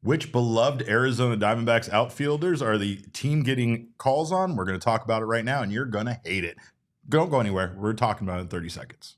Which beloved Arizona Diamondbacks outfielders are the team getting calls on? We're going to talk about it right now, and you're going to hate it. Don't go anywhere. We're talking about it in 30 seconds.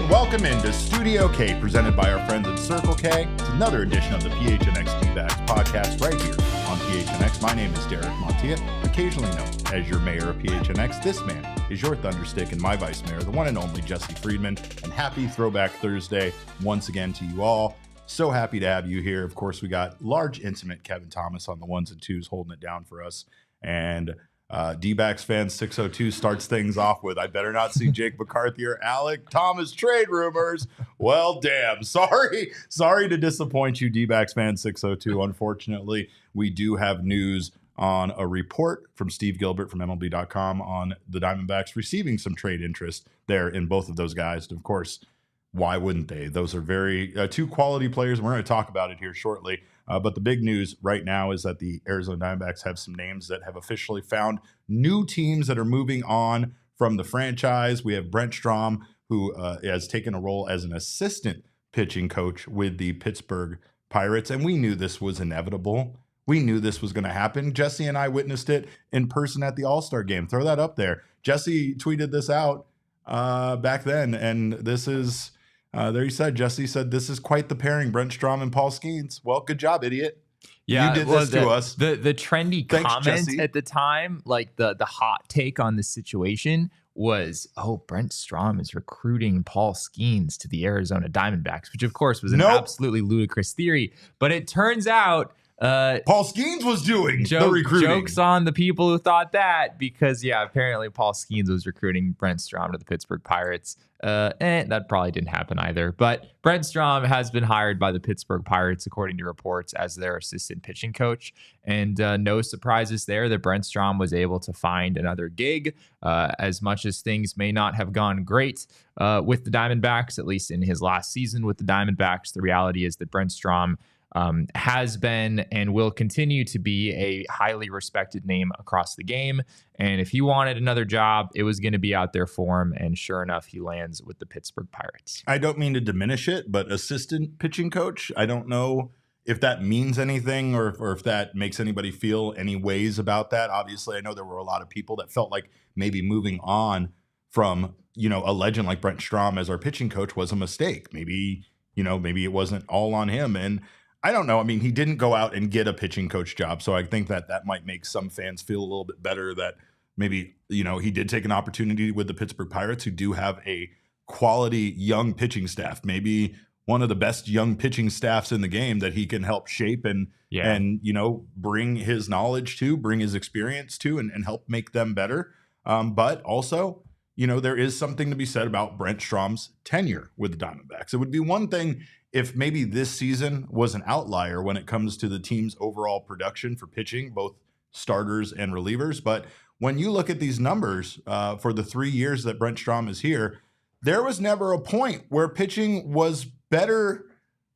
Welcome into Studio K, presented by our friends at Circle K. It's another edition of the PHNX Dbacks podcast right here on PHNX. My name is Derek Montia, occasionally known as your mayor of PHNX. This man is your thunderstick and my vice mayor, the one and only Jesse Friedman. And happy Throwback Thursday once again to you all. So happy to have you here. Of course, we got large, intimate Kevin Thomas on the ones and twos holding it down for us. And Dbacks fan 602 starts things off with, I better not see Jake McCarthy or Alek Thomas trade rumors. Well, damn. Sorry to disappoint you, Dbacks fan 602. Unfortunately, we do have news on a report from Steve Gilbert from MLB.com on the Diamondbacks receiving some trade interest there in both of those guys. And of course, why wouldn't they? Those are very two quality players. And we're going to talk about it here shortly. But the big news right now is that the Arizona Diamondbacks have some names that have officially found new teams that are moving on from the franchise. We have Brent Strom, who has taken a role as an assistant pitching coach with the Pittsburgh Pirates. And we knew this was inevitable. We knew this was going to happen. Jesse and I witnessed it in person at the All-Star game. Throw that up there. Jesse tweeted this out back then. And this is... there you said, Jesse said, this is quite the pairing, Brent Strom and Paul Skenes. Well, good job, idiot. Yeah, you did this to us. The trendy comment Jesse. at the time, like the hot take on the situation was, oh, Brent Strom is recruiting Paul Skenes to the Arizona Diamondbacks, which of course was an absolutely ludicrous theory. But it turns out Paul Skenes was doing the recruiting. Jokes on the people who thought that, because apparently Paul Skenes was recruiting Brent Strom to the Pittsburgh Pirates. That probably didn't happen either. But Brent Strom has been hired by the Pittsburgh Pirates, according to reports, as their assistant pitching coach. And no surprises there that Brent Strom was able to find another gig. As much as things may not have gone great with the Diamondbacks, at least in his last season with the Diamondbacks, the reality is that Brent Strom has been and will continue to be a highly respected name across the game. And if he wanted another job, it was going to be out there for him. And sure enough, he lands with the Pittsburgh Pirates. I don't mean to diminish it, but assistant pitching coach, I don't know if that means anything or if that makes anybody feel any ways about that. Obviously, I know there were a lot of people that felt like maybe moving on from, a legend like Brent Strom as our pitching coach was a mistake. Maybe it wasn't all on him. And I don't know. I mean, he didn't go out and get a pitching coach job. So I think that might make some fans feel a little bit better that maybe, he did take an opportunity with the Pittsburgh Pirates, who do have a quality young pitching staff, maybe one of the best young pitching staffs in the game that he can help shape and bring his knowledge to, bring his experience to, and help make them better. But also, there is something to be said about Brent Strom's tenure with the Diamondbacks. It would be one thing if maybe this season was an outlier when it comes to the team's overall production for pitching, both starters and relievers. But when you look at these numbers for the 3 years that Brent Strom is here, there was never a point where pitching was better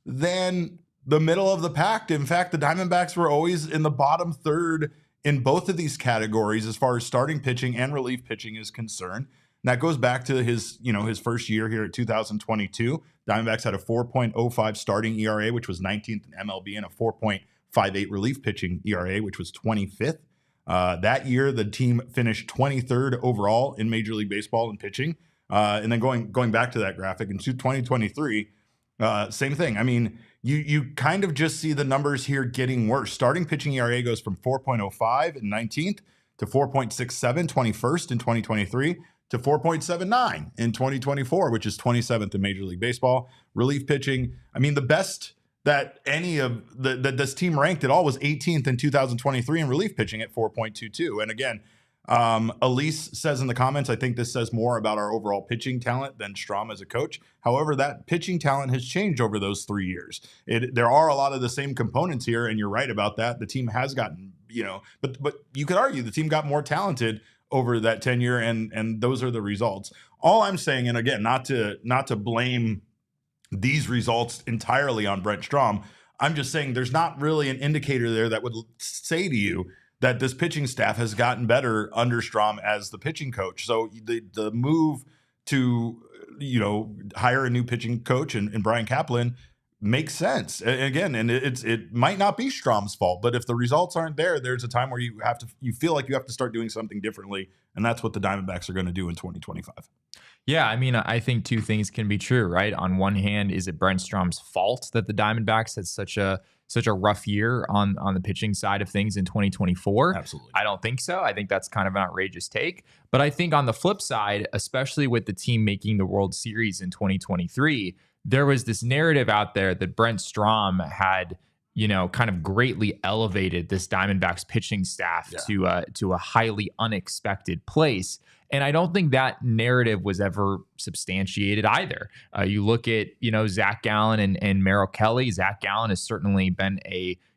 than the middle of the pack. In fact, the Diamondbacks were always in the bottom third in both of these categories as far as starting pitching and relief pitching is concerned. And that goes back to his first year here at 2022. Diamondbacks had a 4.05 starting ERA, which was 19th in MLB, and a 4.58 relief pitching ERA, which was 25th. That year, the team finished 23rd overall in Major League Baseball in pitching. And then going back to that graphic in 2023, same thing. I mean, you kind of just see the numbers here getting worse. Starting pitching ERA goes from 4.05 in 19th to 4.67, 21st in 2023. To 4.79 in 2024, which is 27th in Major League Baseball. Relief pitching, I mean, the best that any of that this team ranked at all was 18th in 2023 in relief pitching at 4.22. And again, Elise says in the comments, I think this says more about our overall pitching talent than Strom as a coach. However, that pitching talent has changed over those 3 years. There are a lot of the same components here, and you're right about that. The team has gotten, but you could argue the team got more talented over that tenure, and those are the results. All I'm saying, and again, not to blame these results entirely on Brent Strom, I'm just saying there's not really an indicator there that would say to you that this pitching staff has gotten better under Strom as the pitching coach. So the move to, hire a new pitching coach and Brian Kaplan makes sense. And again, and it might not be Strom's fault, but if the results aren't there, there's a time where you feel like you have to start doing something differently. And that's what the Diamondbacks are going to do in 2025. Yeah, I mean, I think two things can be true, right? On one hand, is it Brent Strom's fault that the Diamondbacks had such a rough year on the pitching side of things in 2024? Absolutely. I don't think so. I think that's kind of an outrageous take. But I think on the flip side, especially with the team making the World Series in 2023, there was this narrative out there that Brent Strom had, kind of greatly elevated this Diamondbacks pitching staff to a highly unexpected place. And I don't think that narrative was ever substantiated either. You look at, Zach Gallen and Merrill Kelly. Zach Gallen has certainly been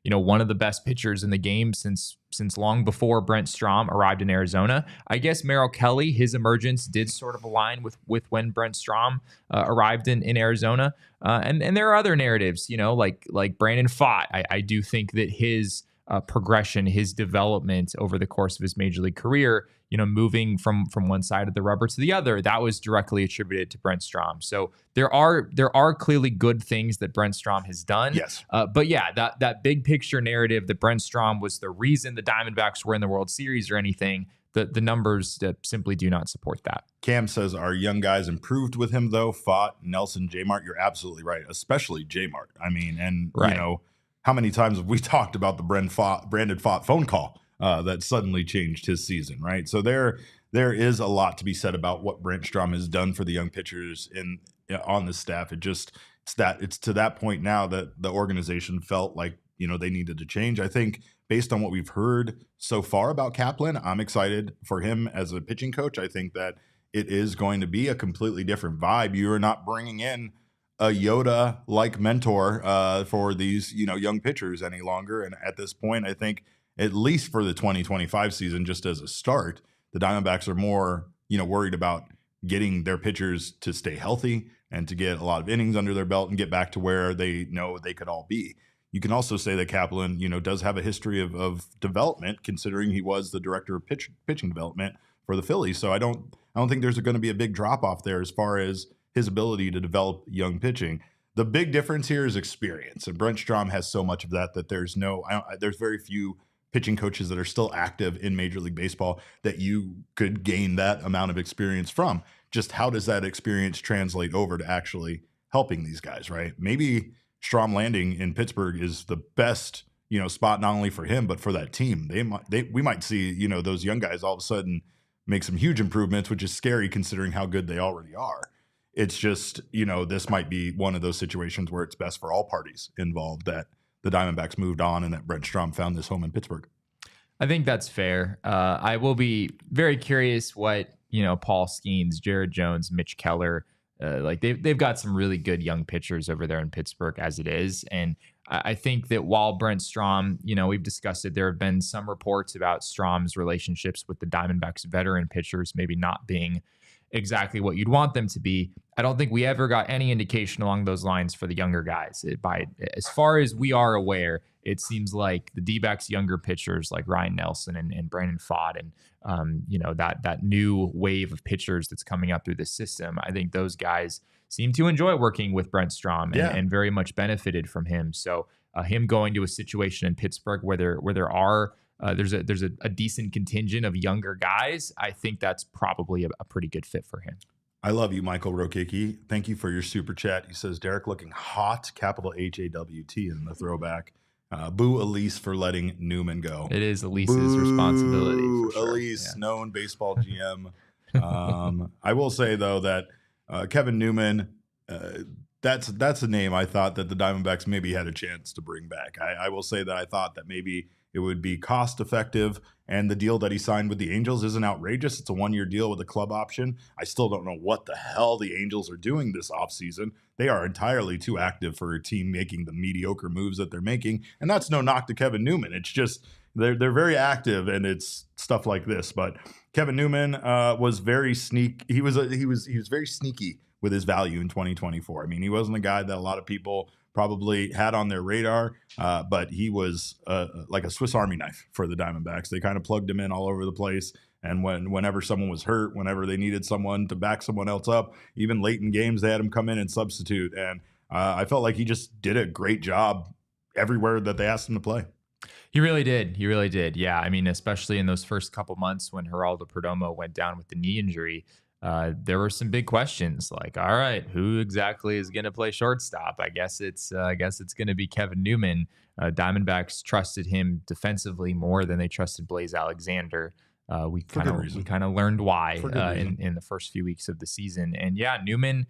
one of the best pitchers in the game since long before Brent Strom arrived in Arizona. I guess Merrill Kelly, his emergence did sort of align with when Brent Strom arrived in Arizona. And there are other narratives, like Brandon Pfaadt. I do think that his progression, his development over the course of his major league career, moving from one side of the rubber to the other, that was directly attributed to Brent Strom. So there are clearly good things that Brent Strom has done. Yes. But yeah, that big picture narrative that Brent Strom was the reason the Diamondbacks were in the World Series or anything, the numbers simply do not support that. Cam says our young guys improved with him though. Pfaadt, Nelson, J-Mart. You're absolutely right, especially J-Mart. I mean, and right. How many times have we talked about the Brandon Pfaadt phone call that suddenly changed his season, right? So there is a lot to be said about what Brent Strom has done for the young pitchers on the staff. It's to that point now that the organization felt like they needed to change. I think based on what we've heard so far about Kaplan, I'm excited for him as a pitching coach. I think that it is going to be a completely different vibe. You are not bringing in a Yoda-like mentor for these, young pitchers any longer. And at this point, I think at least for the 2025 season, just as a start, the Diamondbacks are more, worried about getting their pitchers to stay healthy and to get a lot of innings under their belt and get back to where they know they could all be. You can also say that Kaplan, does have a history of development, considering he was the director of pitching development for the Phillies. So I don't think there's going to be a big drop off there as far as his ability to develop young pitching. The big difference here is experience, and Brent Strom has so much of that there's very few pitching coaches that are still active in Major League Baseball that you could gain that amount of experience from. Just how does that experience translate over to actually helping these guys, right? Maybe Strom landing in Pittsburgh is the best, spot not only for him but for that team. We might see, those young guys all of a sudden make some huge improvements, which is scary considering how good they already are. It's just, this might be one of those situations where it's best for all parties involved that the Diamondbacks moved on and that Brent Strom found this home in Pittsburgh. I think that's fair. I will be very curious what, Paul Skenes, Jared Jones, Mitch Keller, they've got some really good young pitchers over there in Pittsburgh as it is. And I think that while Brent Strom, we've discussed it, there have been some reports about Strom's relationships with the Diamondbacks veteran pitchers maybe not being exactly what you'd want them to be. I don't think we ever got any indication along those lines for the younger guys. As far as we are aware, it seems like the Dbacks younger pitchers like Ryan Nelson and Brandon Pfaadt and that new wave of pitchers that's coming up through the system, I think those guys seem to enjoy working with Brent Strom and very much benefited from him. So him going to a situation in Pittsburgh where there's a decent contingent of younger guys, I think that's probably a pretty good fit for him. I love you, Michael Rokicki. Thank you for your super chat. He says, Derek looking hot, capital H-A-W-T in the throwback. Boo Elise for letting Newman go. It is Elise's responsibility. For sure. Elise, known baseball GM. I will say, though, that Kevin Newman, that's a name I thought that the Diamondbacks maybe had a chance to bring back. I will say that I thought that maybe it would be cost effective, and the deal that he signed with the Angels isn't outrageous. It's a 1-year deal with a club option. I still don't know what the hell the Angels are doing this offseason. They are entirely too active for a team making the mediocre moves that they're making, and that's no knock to Kevin Newman. It's just they're very active, and it's stuff like this. But Kevin Newman was very he was very sneaky with his value in 2024. I mean, he wasn't a guy that a lot of people probably had on their radar, but he was like a Swiss Army knife for the Diamondbacks. They kind of plugged him in all over the place. And whenever someone was hurt, whenever they needed someone to back someone else up, even late in games, they had him come in and substitute. And I felt like he just did a great job everywhere that they asked him to play. He really did. He really did. Yeah. I mean, especially in those first couple months when Geraldo Perdomo went down with the knee injury, there were some big questions like, all right, who exactly is going to play shortstop? I guess it's going to be Kevin Newman. Diamondbacks trusted him defensively more than they trusted Blaze Alexander. We kind of learned why in the first few weeks of the season. And yeah, Newman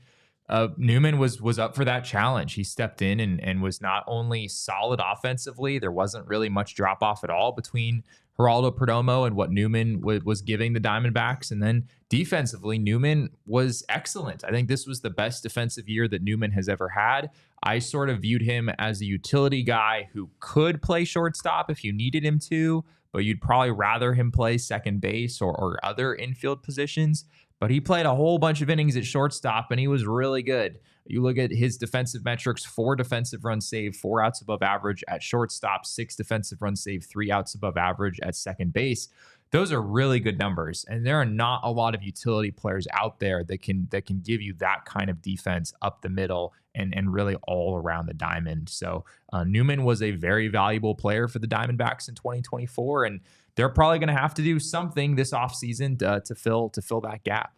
was up for that challenge. He stepped in and was not only solid offensively, there wasn't really much drop off at all between Geraldo Perdomo and what Newman was giving the Diamondbacks. And then defensively, Newman was excellent. I think this was the best defensive year that Newman has ever had. I sort of viewed him as a utility guy who could play shortstop if you needed him to, but you'd probably rather him play second base or other infield positions. But he played a whole bunch of innings at shortstop, and he was really good. You look at his defensive metrics: 4 defensive runs saved, 4 outs above average at shortstop, 6 defensive runs saved, 3 outs above average at second base. Those are really good numbers, and there are not a lot of utility players out there that can give you that kind of defense up the middle and really all around the diamond. So Newman was a very valuable player for the Diamondbacks in 2024, and they're probably going to have to do something this offseason to fill that gap.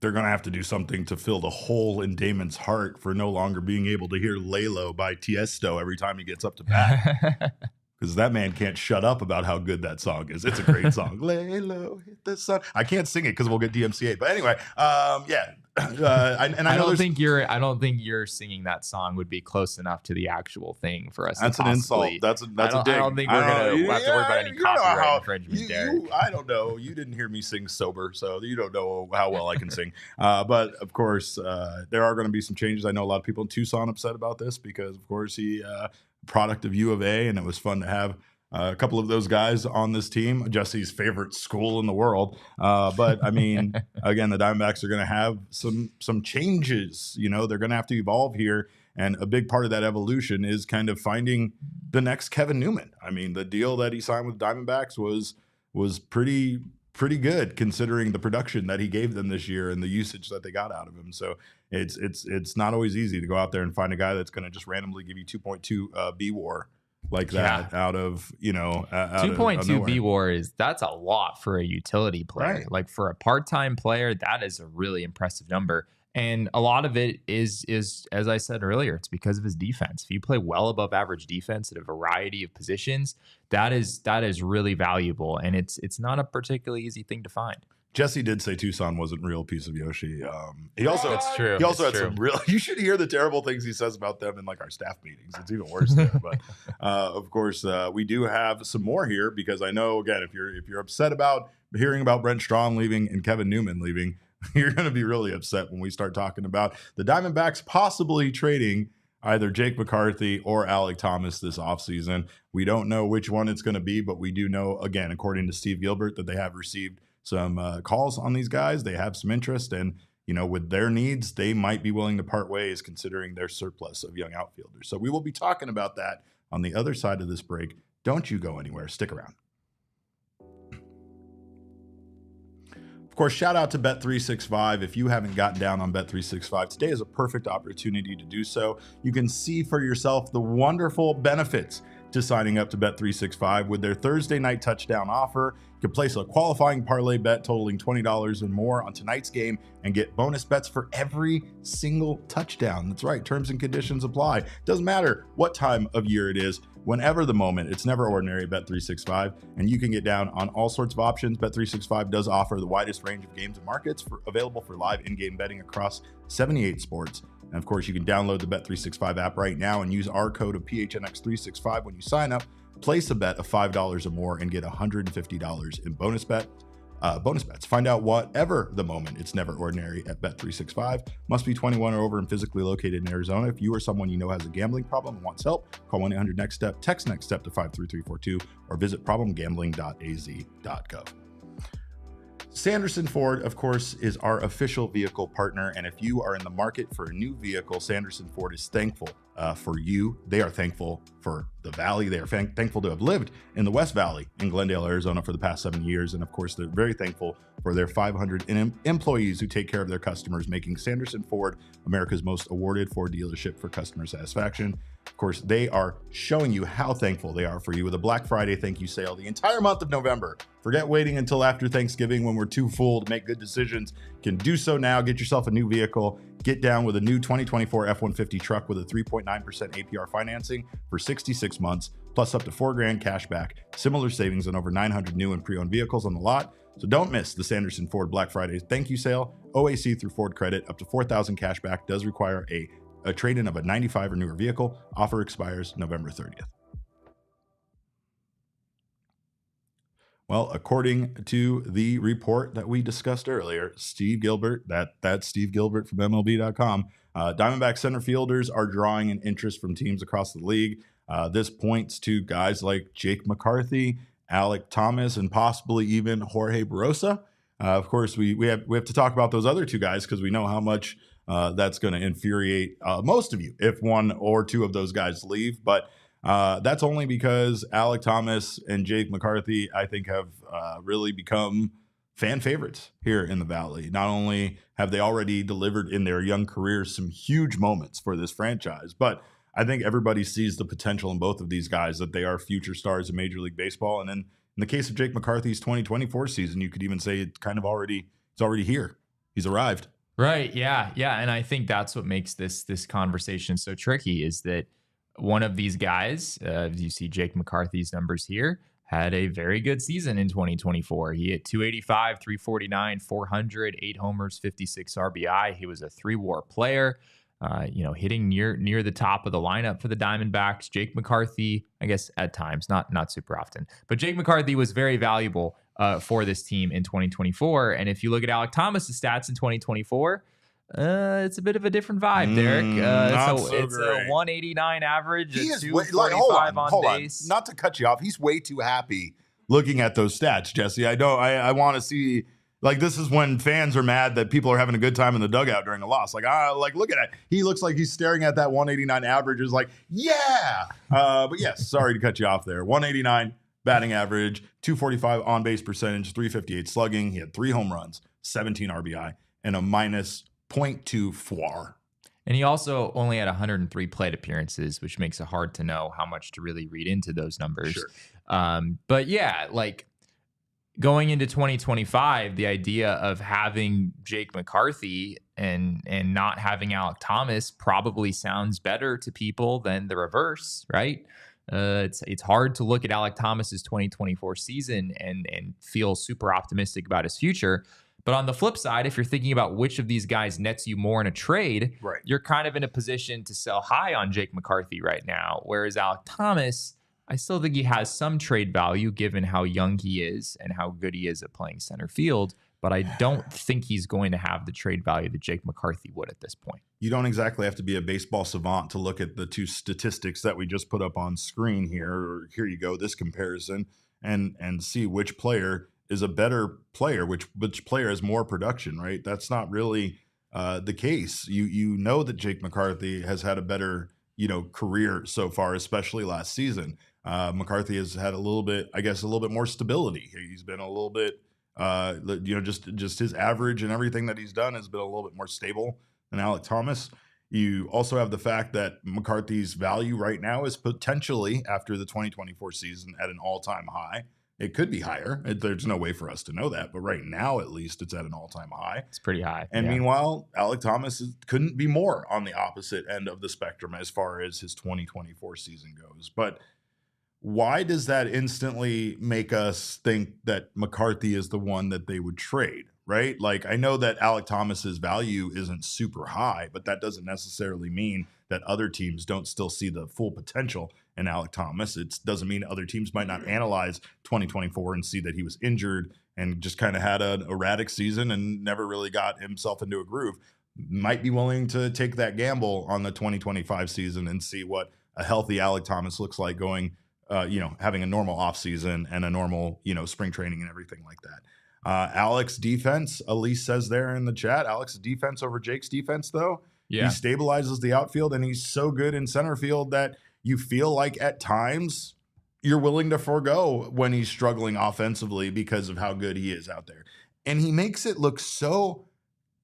They're going to have to do something to fill the hole in Damon's heart for no longer being able to hear Lalo by Tiesto every time he gets up to bat. Because that man can't shut up about how good that song is. It's a great song. Lalo, hit the sun. I can't sing it because we'll get DMCA. But anyway, yeah. I don't think you're singing that song would be close enough to the actual thing for us. That's an insult. That's a dig. I don't think we're gonna have to worry about any copyright infringement there. I don't know. You didn't hear me sing sober, so you don't know how well I can sing. But of course, there are going to be some changes. I know a lot of people in Tucson upset about this because, of course, he product of U of A, and it was fun to have a couple of those guys on this team, Jesse's favorite school in the world. But I mean, again, the Diamondbacks are going to have some changes. You know, they're going to have to evolve here. And a big part of that evolution is kind of finding the next Kevin Newman. I mean, the deal that he signed with Diamondbacks was pretty good considering the production that he gave them this year and the usage that they got out of him. So it's not always easy to go out there and find a guy that's going to just randomly give you 2.2 B-WAR like that out of, 2.2 B-WAR that's a lot for a utility player. Right. Like for a part-time player, that is a really impressive number. And a lot of it is, as I said earlier, it's because of his defense. If you play well above average defense at a variety of positions, that is really valuable. And it's not a particularly easy thing to find. Jesse did say Tucson wasn't real piece of Yoshi. He also That's true. He also That's had true. some real. You should hear the terrible things he says about them in like our staff meetings. It's even worse there. But of course, we do have some more here because I know again if you're upset about hearing about Brent Strom leaving and Kevin Newman leaving, you're going to be really upset when we start talking about the Diamondbacks possibly trading either Jake McCarthy or Alek Thomas this offseason. We don't know which one it's going to be, but we do know, again, according to Steve Gilbert, that they have received some calls on these guys. They have some interest, and with their needs, they might be willing to part ways considering their surplus of young outfielders. So we will be talking about that on the other side of this break. Don't you go anywhere. Stick around. Of course, shout out to Bet365. If you haven't gotten down on Bet365, today is a perfect opportunity to do so. You can see for yourself the wonderful benefits to signing up to Bet365 with their Thursday night touchdown offer. You can place a qualifying parlay bet totaling $20 and more on tonight's game and get bonus bets for every single touchdown. That's right, terms and conditions apply. Doesn't matter what time of year it is, whenever the moment, it's never ordinary at Bet365, and you can get down on all sorts of options. Bet365 does offer the widest range of games and markets available for live in-game betting across 78 sports. And of course, you can download the Bet365 app right now and use our code of PHNX365 when you sign up. Place a bet of $5 or more and get $150 in bonus bets. Find out whatever the moment. It's never ordinary at Bet365. Must be 21 or over and physically located in Arizona. If you or someone you know has a gambling problem and wants help, call 1-800-NEXT-STEP, text NEXT STEP to 53342, or visit problemgambling.az.gov. Sanderson Ford, of course, is our official vehicle partner. And if you are in the market for a new vehicle, Sanderson Ford is thankful for you. They are thankful for the Valley. They are thankful to have lived in the West Valley in Glendale, Arizona for the past 7 years. And of course, they're very thankful for their 500 employees who take care of their customers, making Sanderson Ford America's most awarded Ford dealership for customer satisfaction. Of course, they are showing you how thankful they are for you with a Black Friday thank you sale the entire month of November. Forget waiting until after Thanksgiving when we're too full to make good decisions. You can do so now. Get yourself a new vehicle. Get down with a new 2024 F-150 truck with a 3.9% APR financing for 66 months, plus up to $4,000 cash back. Similar savings on over 900 new and pre-owned vehicles on the lot. So don't miss the Sanderson Ford Black Friday thank you sale. OAC through Ford Credit, up to $4,000 cash back. Does require a trade-in of a 95 or newer vehicle. Offer expires November 30th. Well, according to the report that we discussed earlier, Steve Gilbert, that's Steve Gilbert from MLB.com, Diamondback center fielders are drawing an interest from teams across the league. This points to guys like Jake McCarthy, Alek Thomas, and possibly even Jorge Barosa. Of course, we have to talk about those other two guys because we know how much that's going to infuriate most of you if one or two of those guys leave. But that's only because Alek Thomas and Jake McCarthy, I think, have really become fan favorites here in the Valley. Not only have they already delivered in their young careers some huge moments for this franchise, but I think everybody sees the potential in both of these guys, that they are future stars in Major League Baseball. And then in the case of Jake McCarthy's 2024 season, you could even say it's already here. He's arrived. Right. Yeah. Yeah. And I think that's what makes this conversation so tricky, is that one of these guys, as you see Jake McCarthy's numbers here, had a very good season in 2024. He hit 285, 349, 400, 8 homers, 56 RBI. He was a 3-WAR player, hitting near the top of the lineup for the Diamondbacks. Jake McCarthy, I guess at times, not super often, but Jake McCarthy was very valuable for this team in 2024. And if you look at Alek Thomas's stats in 2024, it's a bit of a different vibe, Derek. It's a 189 average, a 245 on base. Not to cut you off, he's way too happy looking at those stats, Jesse. I want to see, like, this is when fans are mad that people are having a good time in the dugout during a loss. Like, look at it. He looks like he's staring at that 189 average. Is like, yeah. But yes, sorry to cut you off there. 189 batting average, 245 on base percentage, 358 slugging. He had 3 home runs, 17 RBI, and a minus 0.2 FWAR. And he also only had 103 plate appearances, which makes it hard to know how much to really read into those numbers. Sure. But yeah, like going into 2025, the idea of having Jake McCarthy and not having Alek Thomas probably sounds better to people than the reverse, right? It's hard to look at Alek Thomas's 2024 season and feel super optimistic about his future. But on the flip side, if you're thinking about which of these guys nets you more in a trade, right, you're kind of in a position to sell high on Jake McCarthy right now. Whereas Alek Thomas, I still think he has some trade value given how young he is and how good he is at playing center field. But I don't think he's going to have the trade value that Jake McCarthy would at this point. You don't exactly have to be a baseball savant to look at the two statistics that we just put up on screen here. Or here you go, this comparison, and see which player is a better player, which player has more production, right? That's not really the case. You know that Jake McCarthy has had a better, career so far, especially last season. McCarthy has had a little bit more stability. He's been a little bit, just his average and everything that he's done has been a little bit more stable than Alek Thomas. You also have the fact that McCarthy's value right now is potentially, after the 2024 season, at an all-time high. It could be higher. There's no way for us to know that. But right now, at least, it's at an all-time high. It's pretty high. And meanwhile, Alek Thomas couldn't be more on the opposite end of the spectrum as far as his 2024 season goes. But why does that instantly make us think that McCarthy is the one that they would trade, right? Like, I know that Alek Thomas's value isn't super high, but that doesn't necessarily mean that other teams don't still see the full potential in Alek Thomas. It doesn't mean other teams might not analyze 2024 and see that he was injured and just kind of had an erratic season and never really got himself into a groove. Might be willing to take that gamble on the 2025 season and see what a healthy Alek Thomas looks like going, having a normal offseason and a normal, spring training and everything like that. Alek's defense, Elise says there in the chat, Alek's defense over Jake's defense, though. Yeah. He stabilizes the outfield, and he's so good in center field that you feel like at times you're willing to forego when he's struggling offensively because of how good he is out there. And he makes it look so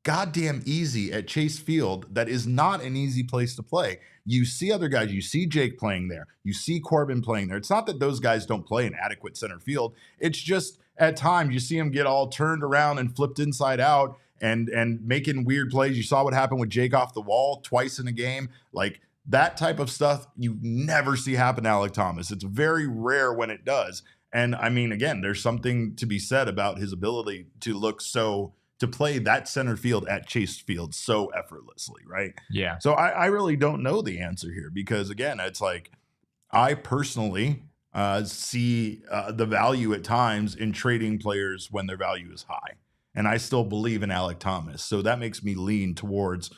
goddamn easy at Chase Field. That is not an easy place to play. You see other guys, you see Jake playing there, you see Corbin playing there. It's not that those guys don't play in adequate center field. It's just at times you see them get all turned around and flipped inside out and making weird plays. You saw what happened with Jake off the wall twice in a game. Like, that type of stuff you never see happen to Alek Thomas. It's very rare when it does. And I mean, again, there's something to be said about his ability to play that center field at Chase Field so effortlessly, right? Yeah. So I really don't know the answer here because, again, it's like I personally see the value at times in trading players when their value is high. And I still believe in Alek Thomas. So that makes me lean towards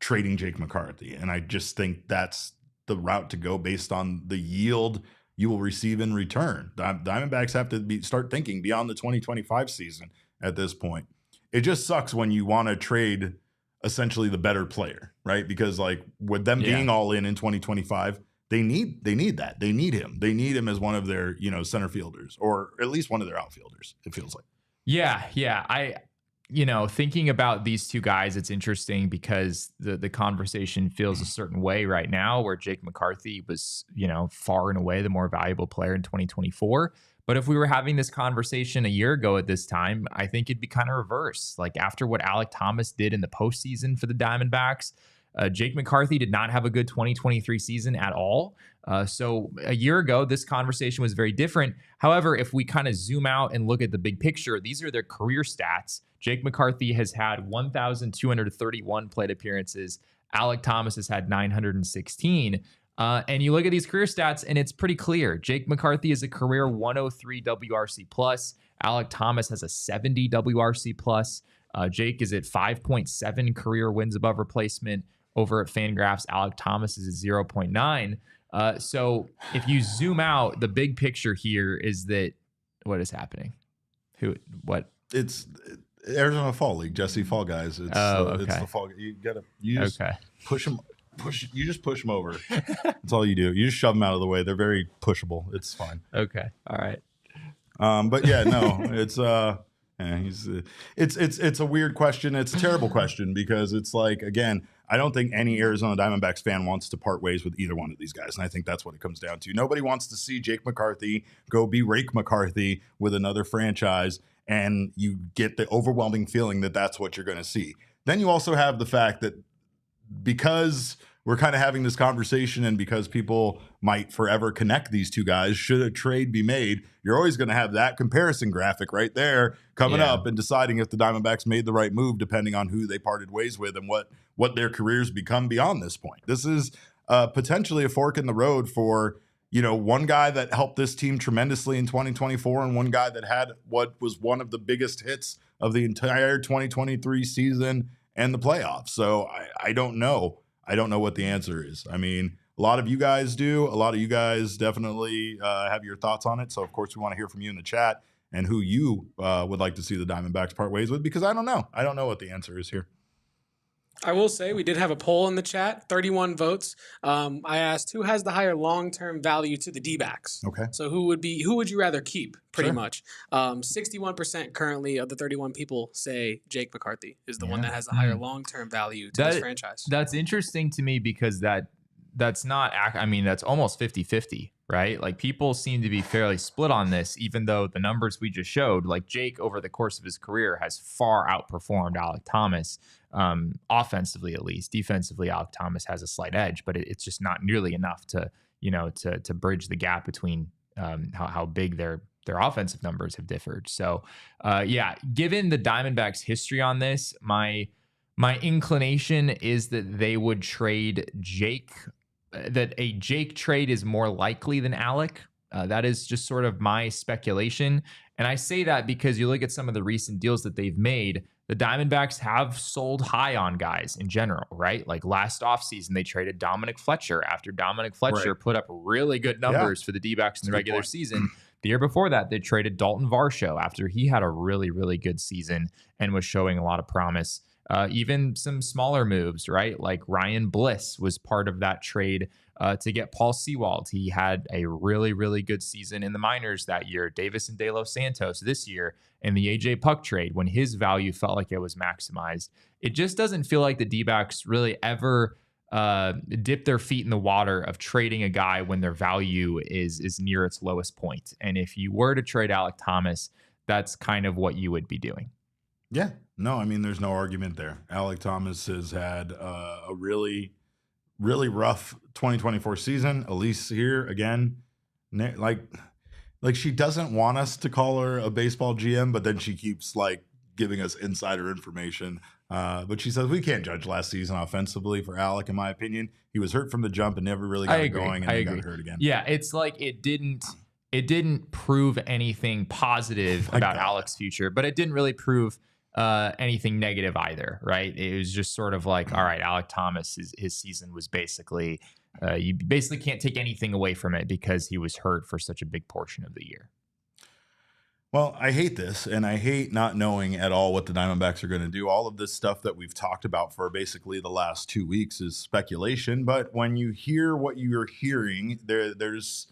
trading Jake McCarthy. And I just think that's the route to go based on the yield you will receive in return. Diamondbacks have to start thinking beyond the 2025 season at this point. It just sucks when you want to trade essentially the better player, right? Because like with them being all in 2025, they need that. They need him. They need him as one of their, center fielders or at least one of their outfielders, it feels like. Yeah. Thinking about these two guys, it's interesting because the conversation feels a certain way right now where Jake McCarthy was, far and away the more valuable player in 2024. But if we were having this conversation a year ago at this time, I think it'd be kind of reverse. Like after what Alek Thomas did in the postseason for the Diamondbacks, Jake McCarthy did not have a good 2023 season at all. So a year ago, this conversation was very different. However, if we kind of zoom out and look at the big picture, these are their career stats. Jake McCarthy has had 1,231 plate appearances. Alek Thomas has had 916. And you look at these career stats, and it's pretty clear. Jake McCarthy is a career 103 WRC plus. Alek Thomas has a 70 WRC plus. Jake is at 5.7 career wins above replacement. Over at Fangraphs, Alek Thomas is at 0.9. So if you zoom out, the big picture here is that what is happening? It's Arizona Fall League, Jesse Fall Guys. It's the fall. You just push them. You just push them over. That's all you do. You just shove them out of the way. They're very pushable. It's fine. Okay. All right. But yeah, no, it's it's a weird question. It's a terrible question because it's like, again, I don't think any Arizona Diamondbacks fan wants to part ways with either one of these guys. And I think that's what it comes down to. Nobody wants to see Jake McCarthy go be Rake McCarthy with another franchise. And you get the overwhelming feeling that that's what you're going to see. Then you also have the fact that because we're kind of having this conversation and because people might forever connect these two guys, should a trade be made, you're always going to have that comparison graphic right there coming up and deciding if the Diamondbacks made the right move depending on who they parted ways with and what their careers become beyond this point. This is potentially a fork in the road for, one guy that helped this team tremendously in 2024 and one guy that had what was one of the biggest hits of the entire 2023 season and the playoffs. So I don't know. I don't know what the answer is. I mean, a lot of you guys do. A lot of you guys definitely have your thoughts on it. So, of course, we want to hear from you in the chat and who you would like to see the Diamondbacks part ways with, because I don't know. I don't know what the answer is here. I will say we did have a poll in the chat, 31 votes. I asked who has the higher long-term value to the Dbacks. Okay. So who would you rather keep? Pretty much. 61% currently of the 31 people say Jake McCarthy is the one that has the higher long-term value to this franchise. That's interesting to me because that's not. I mean, that's almost 50-50, right? Like people seem to be fairly split on this, even though the numbers we just showed, like Jake over the course of his career has far outperformed Alek Thomas. Offensively, at least. Defensively, Alek Thomas has a slight edge, but it's just not nearly enough to bridge the gap between how big their offensive numbers have differed. So, given the Diamondbacks' history on this, my inclination is that they would trade Jake, that a Jake trade is more likely than Alek. That is just sort of my speculation. And I say that because you look at some of the recent deals that they've made, the Diamondbacks have sold high on guys in general, right? Like last offseason, they traded Dominic Fletcher after Dominic Fletcher put up really good numbers for the Dbacks in the regular season. The year before that, they traded Dalton Varsho after he had a really, really good season and was showing a lot of promise. Even some smaller moves, right? Like Ryan Bliss was part of that trade to get Paul Sewald. He had a really, really good season in the minors that year. Davis and De Los Santos this year, and the AJ Puck trade when his value felt like it was maximized. It just doesn't feel like the D-backs really ever dip their feet in the water of trading a guy when their value is near its lowest point. And if you were to trade Alek Thomas, that's kind of what you would be doing. Yeah, no, I mean, there's no argument there. Alek Thomas has had a really, really rough 2024 season. Elise here again, like she doesn't want us to call her a baseball GM, but then she keeps like giving us insider information. But she says we can't judge last season offensively for Alek. In my opinion, he was hurt from the jump and never really got it going, and then got hurt again. Yeah, it's like it didn't prove anything positive about Alek's future, but it didn't really prove anything negative either, right? It was just sort of like, all right, Alek Thomas, his season was basically, you basically can't take anything away from it because he was hurt for such a big portion of the year. Well, I hate this, and I hate not knowing at all what the Diamondbacks are going to do. All of this stuff that we've talked about for basically the last 2 weeks is speculation, but when you hear what you're hearing, there's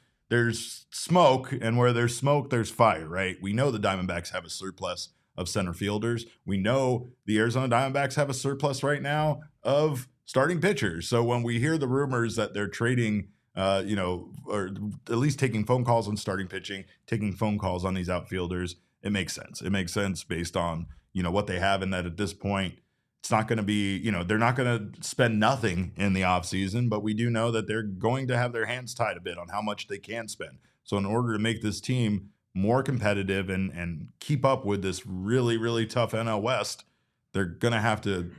smoke, and where there's smoke, there's fire, right? We know the Diamondbacks have a surplus of center fielders. We know the Arizona Diamondbacks have a surplus right now of starting pitchers. So when we hear the rumors that they're trading, or at least taking phone calls on starting pitching, taking phone calls on these outfielders, it makes sense. It makes sense based on, what they have, and that at this point, it's not going to be, they're not going to spend nothing in the offseason, but we do know that they're going to have their hands tied a bit on how much they can spend. So in order to make this team more competitive and keep up with this really, really tough NL West, they're going to have to,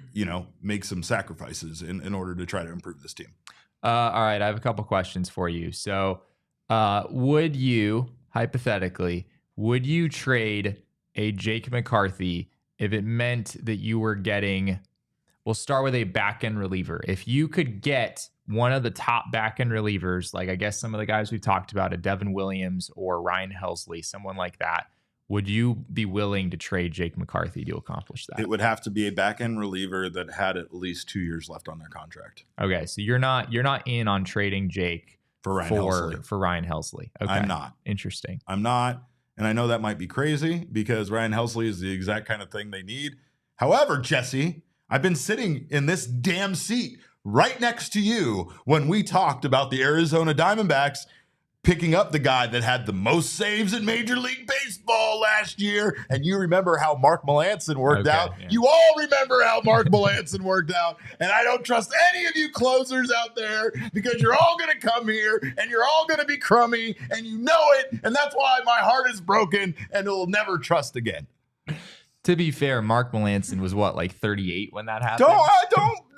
make some sacrifices in order to try to improve this team. All right, I have a couple questions for you. So would you trade a Jake McCarthy if it meant that you were getting, we'll start with a back-end reliever. If you could get one of the top back-end relievers, like I guess some of the guys we've talked about, a Devin Williams or Ryan Helsley, someone like that, would you be willing to trade Jake McCarthy to accomplish that? It would have to be a back-end reliever that had at least 2 years left on their contract. Okay, so you're not in on trading Jake for Ryan Helsley. Okay. I'm not. Interesting. I'm not, and I know that might be crazy because Ryan Helsley is the exact kind of thing they need. However, Jesse, I've been sitting in this damn seat right next to you when we talked about the Arizona Diamondbacks picking up the guy that had the most saves in Major League Baseball last year. And you remember how Mark Melancon worked out. Yeah. You all remember how Mark Melancon worked out. And I don't trust any of you closers out there because you're all going to come here and you're all going to be crummy and you know it. And that's why my heart is broken and it'll never trust again. To be fair, Mark Melancon was what, like 38 when that happened?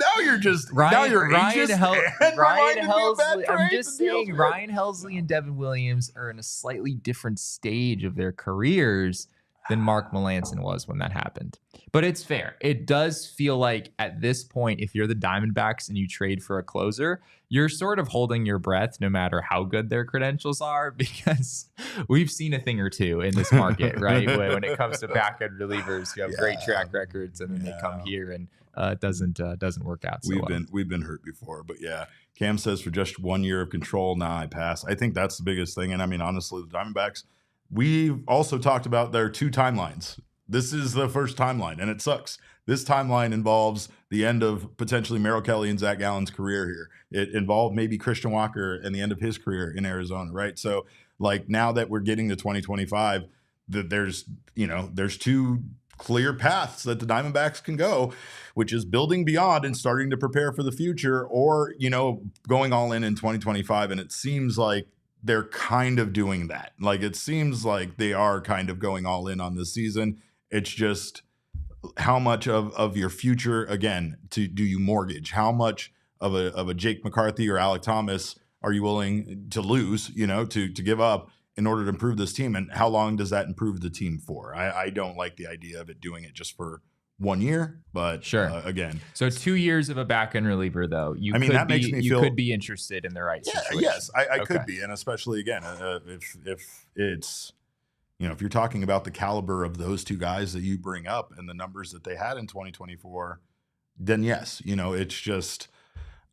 Now you're just Ryan Helsley. I'm just saying Ryan Helsley and Devin Williams are in a slightly different stage of their careers than Mark Melancon was when that happened. But it's fair. It does feel like at this point, if you're the Diamondbacks and you trade for a closer, you're sort of holding your breath no matter how good their credentials are, because we've seen a thing or two in this market, right? When it comes to back-end relievers who have great track records and then they come here and it doesn't work out so We've been hurt before, but yeah. Cam says for just 1 year of control, I pass. I think that's the biggest thing. And I mean, honestly, the Diamondbacks, we've also talked about their two timelines. This is the first timeline, and it sucks. This timeline involves the end of potentially Merrill Kelly and Zach Gallen's career here. It involved maybe Christian Walker and the end of his career in Arizona, right? So, like, now that we're getting to 2025, there's two clear paths that the Diamondbacks can go, which is building beyond and starting to prepare for the future, or, going all in 2025. And it seems like they're kind of doing that. Like, it seems like they are kind of going all in on this season. It's just how much of your future, again, do you mortgage? How much of a Jake McCarthy or Alek Thomas are you willing to lose, to give up in order to improve this team? And how long does that improve the team for? I don't like the idea of it doing it just for 1 year, but sure. Again. So 2 years of a back-end reliever, though. That makes me feel, could be interested in the right situation. Yes, I could be. And especially, again, if it's, if you're talking about the caliber of those two guys that you bring up and the numbers that they had in 2024, then yes, it's just,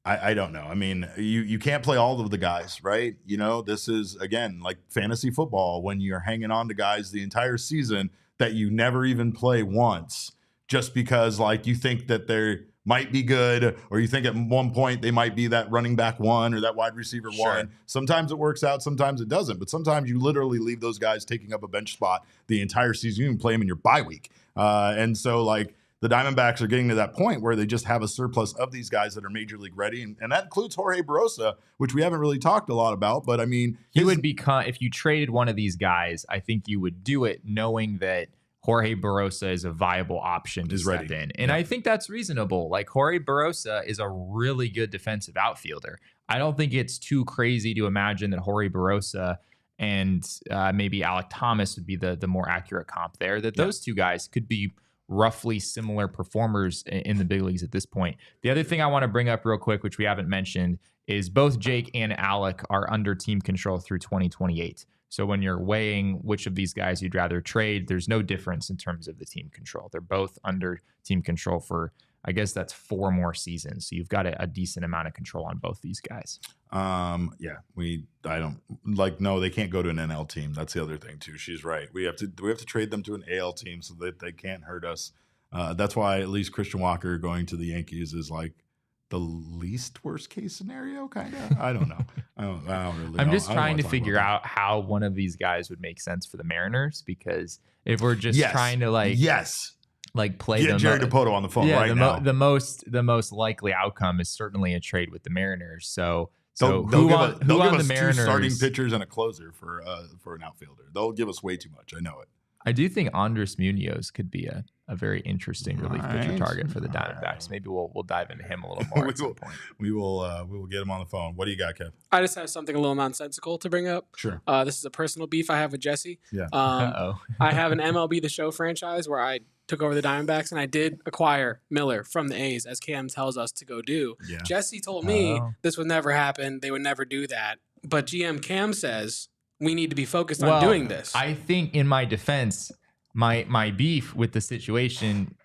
I don't know. I mean, you can't play all of the guys, right? This is, again, like fantasy football when you're hanging on to guys the entire season that you never even play once just because, like, you think that they might be good, or you think at one point they might be that running back one or that wide receiver one. Sometimes it works out, sometimes it doesn't. But sometimes you literally leave those guys taking up a bench spot the entire season. You can play them in your bye week. And so, like, the Diamondbacks are getting to that point where they just have a surplus of these guys that are major league ready. And that includes Jorge Barosa, which we haven't really talked a lot about. But, I mean, he would become, if you traded one of these guys, I think you would do it knowing that Jorge Barosa is a viable option to step in. And I think that's reasonable. Like, Jorge Barosa is a really good defensive outfielder. I don't think it's too crazy to imagine that Jorge Barosa and maybe Alek Thomas would be the more accurate comp there, that those two guys could be roughly similar performers in the big leagues at this point. The other thing I want to bring up real quick, which we haven't mentioned, is both Jake and Alek are under team control through 2028. So when you're weighing which of these guys you'd rather trade, there's no difference in terms of the team control. They're both under team control for, I guess that's 4 more seasons. So you've got a decent amount of control on both these guys. I don't like, no, they can't go to an NL team. That's the other thing too. She's right. We have to trade them to an AL team so that they can't hurt us. That's why at least Christian Walker going to the Yankees is like the least worst case scenario, kind of. I don't know. I don't really know. I'm just trying to figure out how one of these guys would make sense for the Mariners, because if we're just trying to play get Jerry Dipoto on the phone now. The most likely outcome is certainly a trade with the Mariners. So they'll who give on us the Mariners 2 starting pitchers and a closer for an outfielder. They'll give us way too much. I know it. I do think Andres Munoz could be a very interesting relief pitcher target for the Diamondbacks. Maybe we'll dive into him a little more at some point. We will get him on the phone. What do you got, Kev? I just have something a little nonsensical to bring up. Sure. This is a personal beef I have with Jesse. Yeah. I have an MLB The Show franchise where I took over the Diamondbacks, and I did acquire Miller from the A's, as Cam tells us to go do. Yeah. Jesse told me this would never happen. They would never do that. But GM Cam says we need to be focused on doing this. I think, in my defense, my beef with the situation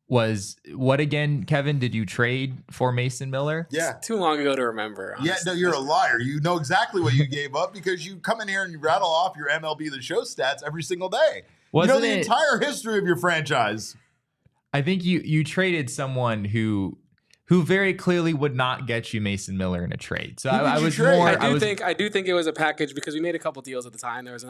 was, what again, Kevin? Did you trade for Mason Miller? Yeah. Too long ago to remember. Honestly. Yeah, no, you're a liar. You know exactly what you gave up because you come in here and you rattle off your MLB The Show stats every single day. You know the entire history of your franchise. I think you traded someone who very clearly would not get you Mason Miller in a trade. So I do think it was a package, because we made a couple deals at the time. There was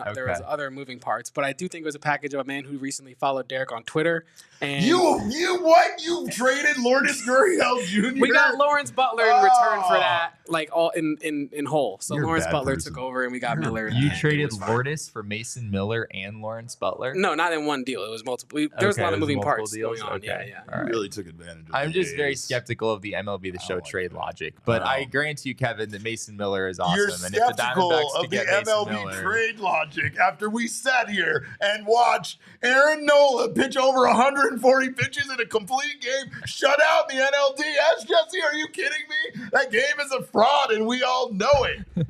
other moving parts, but I do think it was a package of a man who recently followed Derek on Twitter. And you traded Lourdes Gurriel Jr.? We got Lawrence Butler in return for that, like all in whole. So Lawrence Butler took over, and we got Miller. You traded Lourdes for Mason Miller and Lawrence Butler? No, not in one deal. It was multiple. There was a lot of moving parts going on. Okay. Yeah. You really took advantage of it. I'm just very skeptical of the MLB The Show trade logic, but I guarantee you, Kevin, that Mason Miller is awesome. You're skeptical of the MLB trade logic after we sat here and watched Aaron Nola pitch over 140 pitches in a complete game, shut out in the NLD. Ask Jesse, are you kidding me? That game is a fraud, and we all know it.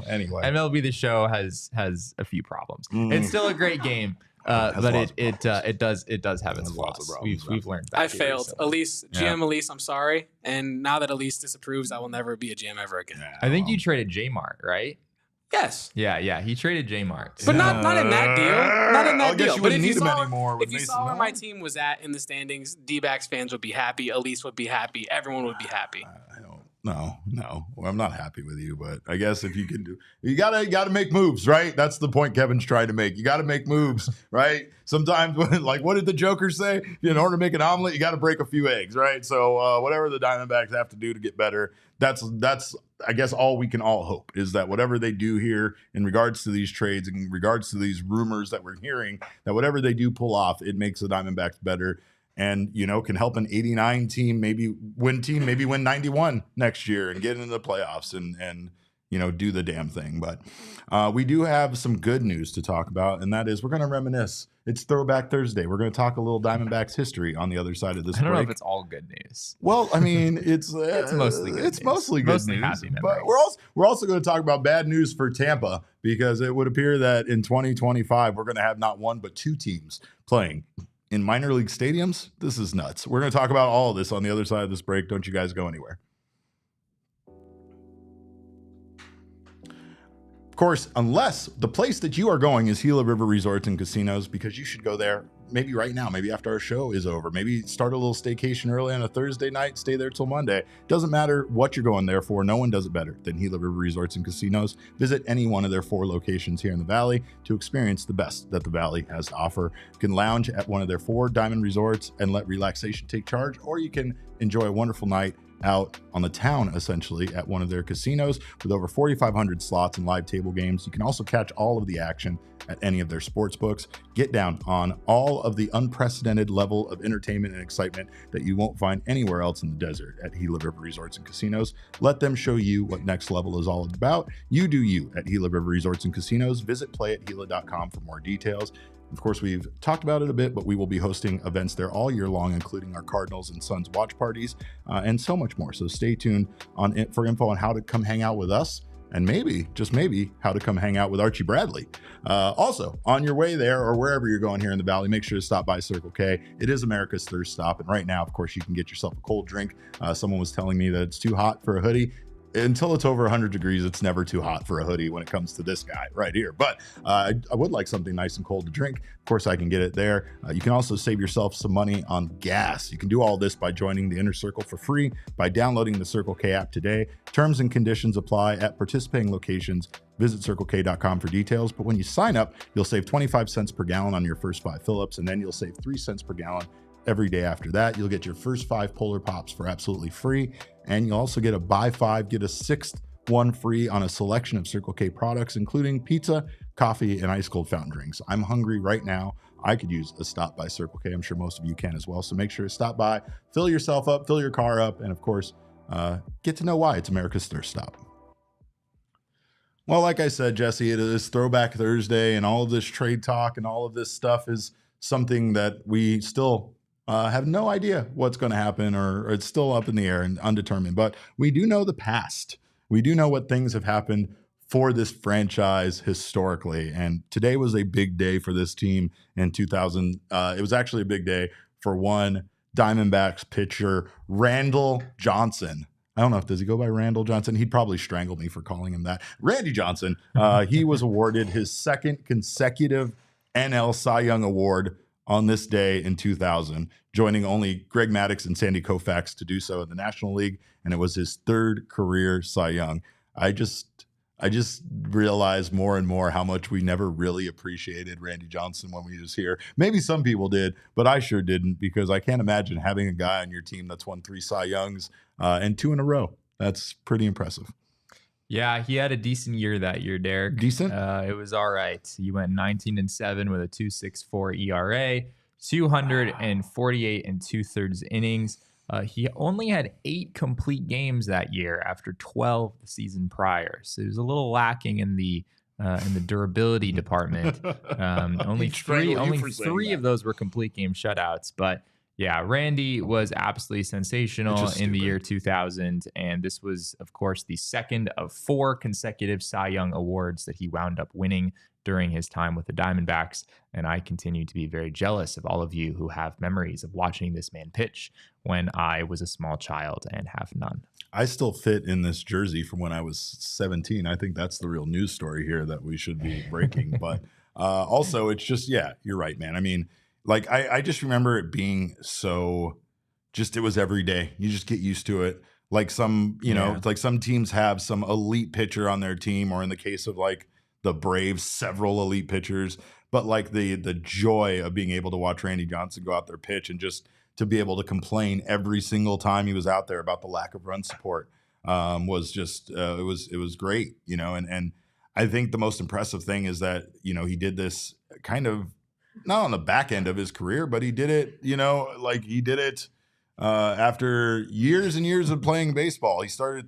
Anyway, MLB The Show has a few problems. It's still a great game. But it does have its flaws. We've learned that. I failed. Elise, GM Elise, I'm sorry. And now that Elise disapproves, I will never be a GM ever again. Yeah, I think you traded J-Mart, right? Yes. Yeah. He traded J-Mart. But not in that deal. Not in that deal. You wouldn't need him anymore. If you saw where my team was at in the standings, Dbacks fans would be happy. Elise would be happy. Everyone would be happy. No. Well, I'm not happy with you, but I guess if you can do, you gotta make moves, right? That's the point Kevin's trying to make. You got to make moves, right? Sometimes, like, what did the Joker say? In order to make an omelet, you got to break a few eggs, right? So whatever the Diamondbacks have to do to get better, that's I guess all we can all hope is that whatever they do here in regards to these trades, in regards to these rumors that we're hearing, that whatever they do pull off, it makes the Diamondbacks better. And, can help an 89 team maybe win 91 next year and get into the playoffs and do the damn thing. But we do have some good news to talk about, and that is we're going to reminisce. It's Throwback Thursday. We're going to talk a little Diamondbacks history on the other side of this break. I don't know if it's all good news. Well, I mean, it's mostly good it's news. mostly good Mostly news. happy memories. But we're also going to talk about bad news for Tampa, because it would appear that in 2025 we're going to have not one but two teams playing in minor league stadiums. This is nuts. We're going to talk about all of this on the other side of this break. Don't you guys go anywhere. Of course, unless the place that you are going is Gila River Resorts and Casinos, because you should go there maybe right now, maybe after our show is over, maybe start a little staycation early on a Thursday night, stay there till Monday. Doesn't matter what you're going there for. No one does it better than Gila River Resorts and Casinos. Visit any one of their 4 locations here in the Valley to experience the best that the Valley has to offer. You can lounge at one of their 4 diamond resorts and let relaxation take charge, or you can enjoy a wonderful night out on the town, essentially, at one of their casinos with over 4,500 slots and live table games. You can also catch all of the action at any of their sports books. Get down on all of the unprecedented level of entertainment and excitement that you won't find anywhere else in the desert at Gila River Resorts and Casinos. Let them show you what next level is all about. You do you at Gila River Resorts and Casinos. Visit playatgila.com for more details. Of course, we've talked about it a bit, but we will be hosting events there all year long, including our Cardinals and Suns watch parties and so much more. So stay tuned for info on how to come hang out with us, and maybe, just maybe, how to come hang out with Archie Bradley. Also, on your way there or wherever you're going here in the Valley, make sure to stop by Circle K. It is America's thirst stop. And right now, of course, you can get yourself a cold drink. Someone was telling me that it's too hot for a hoodie. Until it's over 100 degrees, it's never too hot for a hoodie when it comes to this guy right here. But I would like something nice and cold to drink. Of course, I can get it there. You can also save yourself some money on gas. You can do all this by joining the Inner Circle for free by downloading the Circle K app today. Terms and conditions apply at participating locations. Visit CircleK.com for details. But when you sign up, you'll save 25 cents per gallon on your first 5 fill-ups, and then you'll save 3 cents per gallon every day after that. You'll get your first 5 Polar Pops for absolutely free. And you'll also get a buy 5, get a 6th one free on a selection of Circle K products, including pizza, coffee, and ice cold fountain drinks. I'm hungry right now. I could use a stop by Circle K. I'm sure most of you can as well. So make sure to stop by, fill yourself up, fill your car up, and of course, get to know why it's America's thirst stop. Well, like I said, Jesse, it is Throwback Thursday, and all of this trade talk and all of this stuff is something that we still have no idea what's going to happen, or it's still up in the air and undetermined. But we do know the past. We do know what things have happened for this franchise historically. And today was a big day for this team in 2000. It was actually a big day for one Diamondbacks pitcher, Randall Johnson. I don't know does he go by Randall Johnson? He'd probably strangle me for calling him that. Randy Johnson. He was awarded his 2nd consecutive NL Cy Young Award on this day in 2000, joining only Greg Maddux and Sandy Koufax to do so in the National League, and it was his 3rd career Cy Young. I just realized more and more how much we never really appreciated Randy Johnson when he was here. Maybe some people did, but I sure didn't, because I can't imagine having a guy on your team that's won 3 Cy Youngs and 2 in a row. That's pretty impressive. Yeah, he had a decent year that year, Derek. Decent? It was all right. He went 19-7 with a 2.64 ERA, 248 and 2/3 innings. He only had 8 complete games that year after 12 the season prior. So he was a little lacking in the durability department. Only three of those were complete game shutouts, but yeah, Randy was absolutely sensational in the year 2000, and this was, of course, the 2nd of 4 consecutive Cy Young awards that he wound up winning during his time with the Diamondbacks, and I continue to be very jealous of all of you who have memories of watching this man pitch when I was a small child and have none. I still fit in this jersey from when I was 17. I think that's the real news story here that we should be breaking, but also it's just, yeah, you're right, man. I mean, like, I just remember it being so, just, it was every day. You just get used to it. like some, it's like some teams have some elite pitcher on their team, or in the case of like the Braves, several elite pitchers. But like the joy of being able to watch Randy Johnson go out there pitch, and just to be able to complain every single time he was out there about the lack of run support was just it was great, and I think the most impressive thing is that he did this kind of not on the back end of his career, but he did it he did it after years and years of playing baseball. He started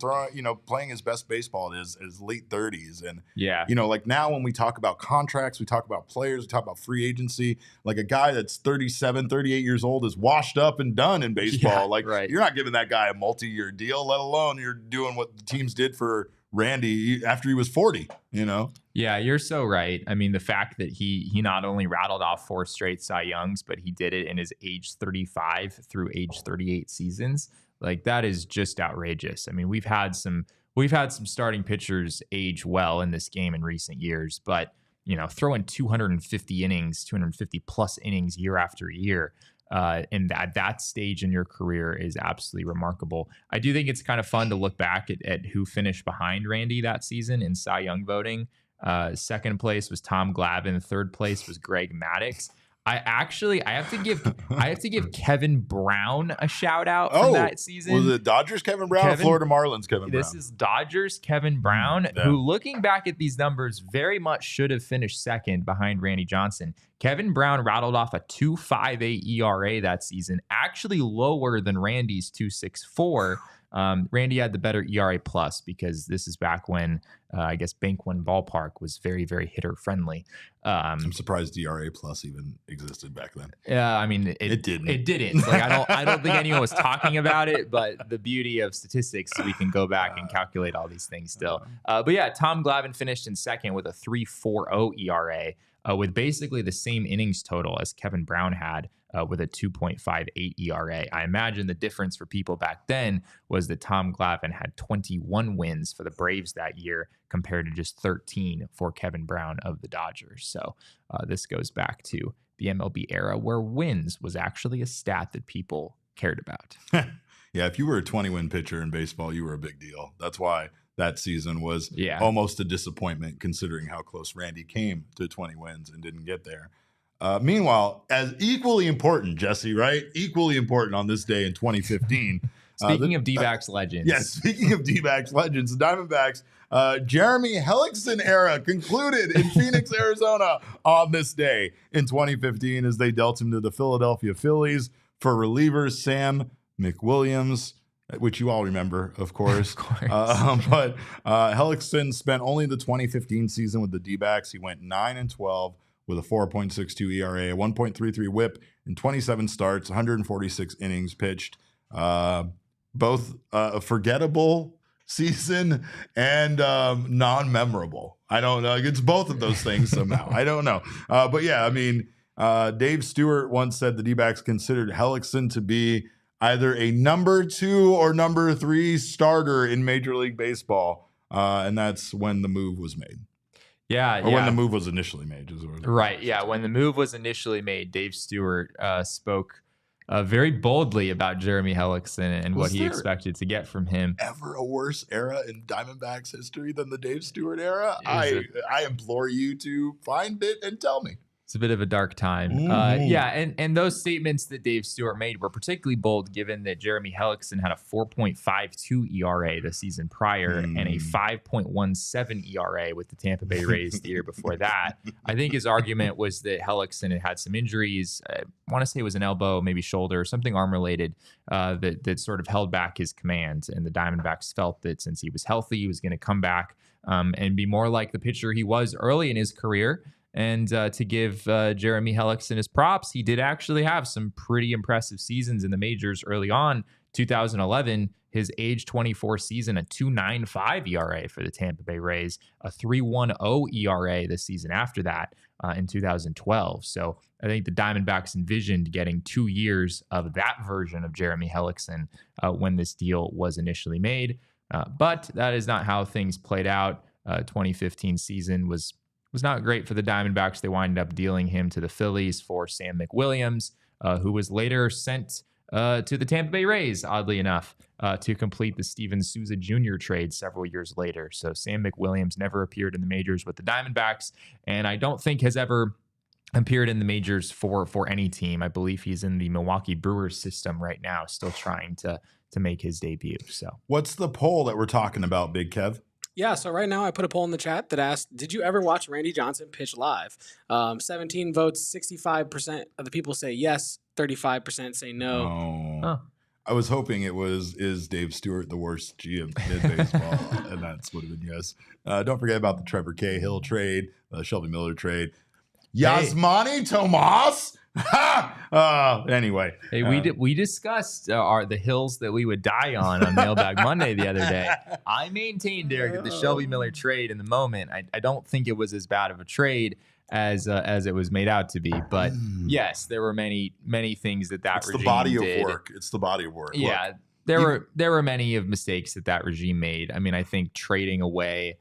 playing his best baseball in his late 30s. And, like now when we talk about contracts, we talk about players, we talk about free agency, like a guy that's 37, 38 years old is washed up and done in baseball. You're not giving that guy a multi-year deal, let alone you're doing what the teams did for Randy after he was 40, Yeah, you're so right. I mean, the fact that he not only rattled off 4 straight Cy Youngs, but he did it in his age 35 through age 38 seasons. Like, that is just outrageous. I mean, we've had some starting pitchers age well in this game in recent years, but throwing 250 plus innings year after year. And that stage in your career is absolutely remarkable. I do think it's kind of fun to look back at who finished behind Randy that season in Cy Young voting. Second place was Tom Glavine. Third place was Greg Maddux. I have to give Kevin Brown a shout out for that season. Was it Dodgers Kevin Brown or Florida Marlins Kevin Brown? This is Dodgers Kevin Brown, who, looking back at these numbers, very much should have finished second behind Randy Johnson. Kevin Brown rattled off a 2.58 ERA that season, actually lower than Randy's 2.64. Randy had the better ERA plus, because this is back when I guess Bank One Ballpark was very, very hitter friendly. I'm surprised ERA plus even existed back then. Yeah, I mean it didn't. It didn't. Like I don't think anyone was talking about it, but the beauty of statistics, we can go back and calculate all these things still. But yeah, Tom Glavine finished in second with a 3.40 ERA, with basically the same innings total as Kevin Brown had. With a 2.58 ERA. I imagine the difference for people back then was that Tom Glavine had 21 wins for the Braves that year compared to just 13 for Kevin Brown of the Dodgers. So this goes back to the MLB era where wins was actually a stat that people cared about. Yeah, if you were a 20-win pitcher in baseball, you were a big deal. That's why that season was almost a disappointment, considering how close Randy came to 20 wins and didn't get there. Meanwhile, as equally important, Jesse, right? Equally important on this day in 2015. Speaking of Dbacks legends. Yes, speaking of Dbacks legends, the Diamondbacks, Jeremy Hellickson era concluded in Phoenix, Arizona on this day in 2015 as they dealt him to the Philadelphia Phillies for relievers Sam McWilliams, which you all remember, of course. But Hellickson spent only the 2015 season with the Dbacks. He went 9-12. With a 4.62 ERA, a 1.33 WHIP, and 27 starts, 146 innings pitched. Both a forgettable season and non-memorable. I don't know. It's both of those things somehow. I don't know. But yeah, I mean, Dave Stewart once said the D-backs considered Hellickson to be either a number 2 or number 3 starter in Major League Baseball. And that's when the move was made. When the move was initially made. Right, yeah. When the move was initially made, Dave Stewart spoke very boldly about Jeremy Hellickson and what he expected to get from him. Ever a worse era in Diamondbacks history than the Dave Stewart era? I implore you to find it and tell me. It's a bit of a dark time. And those statements that Dave Stewart made were particularly bold, given that Jeremy Hellickson had a 4.52 ERA the season prior and a 5.17 ERA with the Tampa Bay Rays the year before that. I think his argument was that Hellickson had some injuries. I want to say it was an elbow, maybe shoulder, something arm-related that sort of held back his command. And the Diamondbacks felt that since he was healthy, he was going to come back and be more like the pitcher he was early in his career. And to give Jeremy Hellickson his props, he did actually have some pretty impressive seasons in the majors early on. 2011, his age 24 season, a 2.95 ERA for the Tampa Bay Rays, a 3.10 ERA the season after that in 2012. So I think the Diamondbacks envisioned getting 2 years of that version of Jeremy Hellickson when this deal was initially made. But that is not how things played out. 2015 season was not great for the Diamondbacks. They winded up dealing him to the Phillies for Sam McWilliams, who was later sent to the Tampa Bay Rays, oddly enough, to complete the Steven Souza Jr. trade several years later. So Sam McWilliams never appeared in the majors with the Diamondbacks, and I don't think has ever appeared in the majors for any team. I believe he's in the Milwaukee Brewers system right now, still trying to make his debut. So what's the poll that we're talking about, Big Kev? Yeah, so right now I put a poll in the chat that asked, did you ever watch Randy Johnson pitch live? 17 votes, 65% of the people say yes, 35% say no. Oh. Huh. I was hoping it was, is Dave Stewart the worst GM in baseball? And that's would have been yes. Don't forget about the Trevor Cahill trade, Shelby Miller trade. Yasmani Tomas? Anyway, hey, we discussed the hills that we would die on Mailbag Monday the other day. I maintained, Derek, that the Shelby Miller trade in the moment, I don't think it was as bad of a trade as it was made out to be. But yes, there were many things that it's regime the body did. Of work. It's the body of work. Yeah, look, there were many of mistakes that regime made. I mean, I think trading away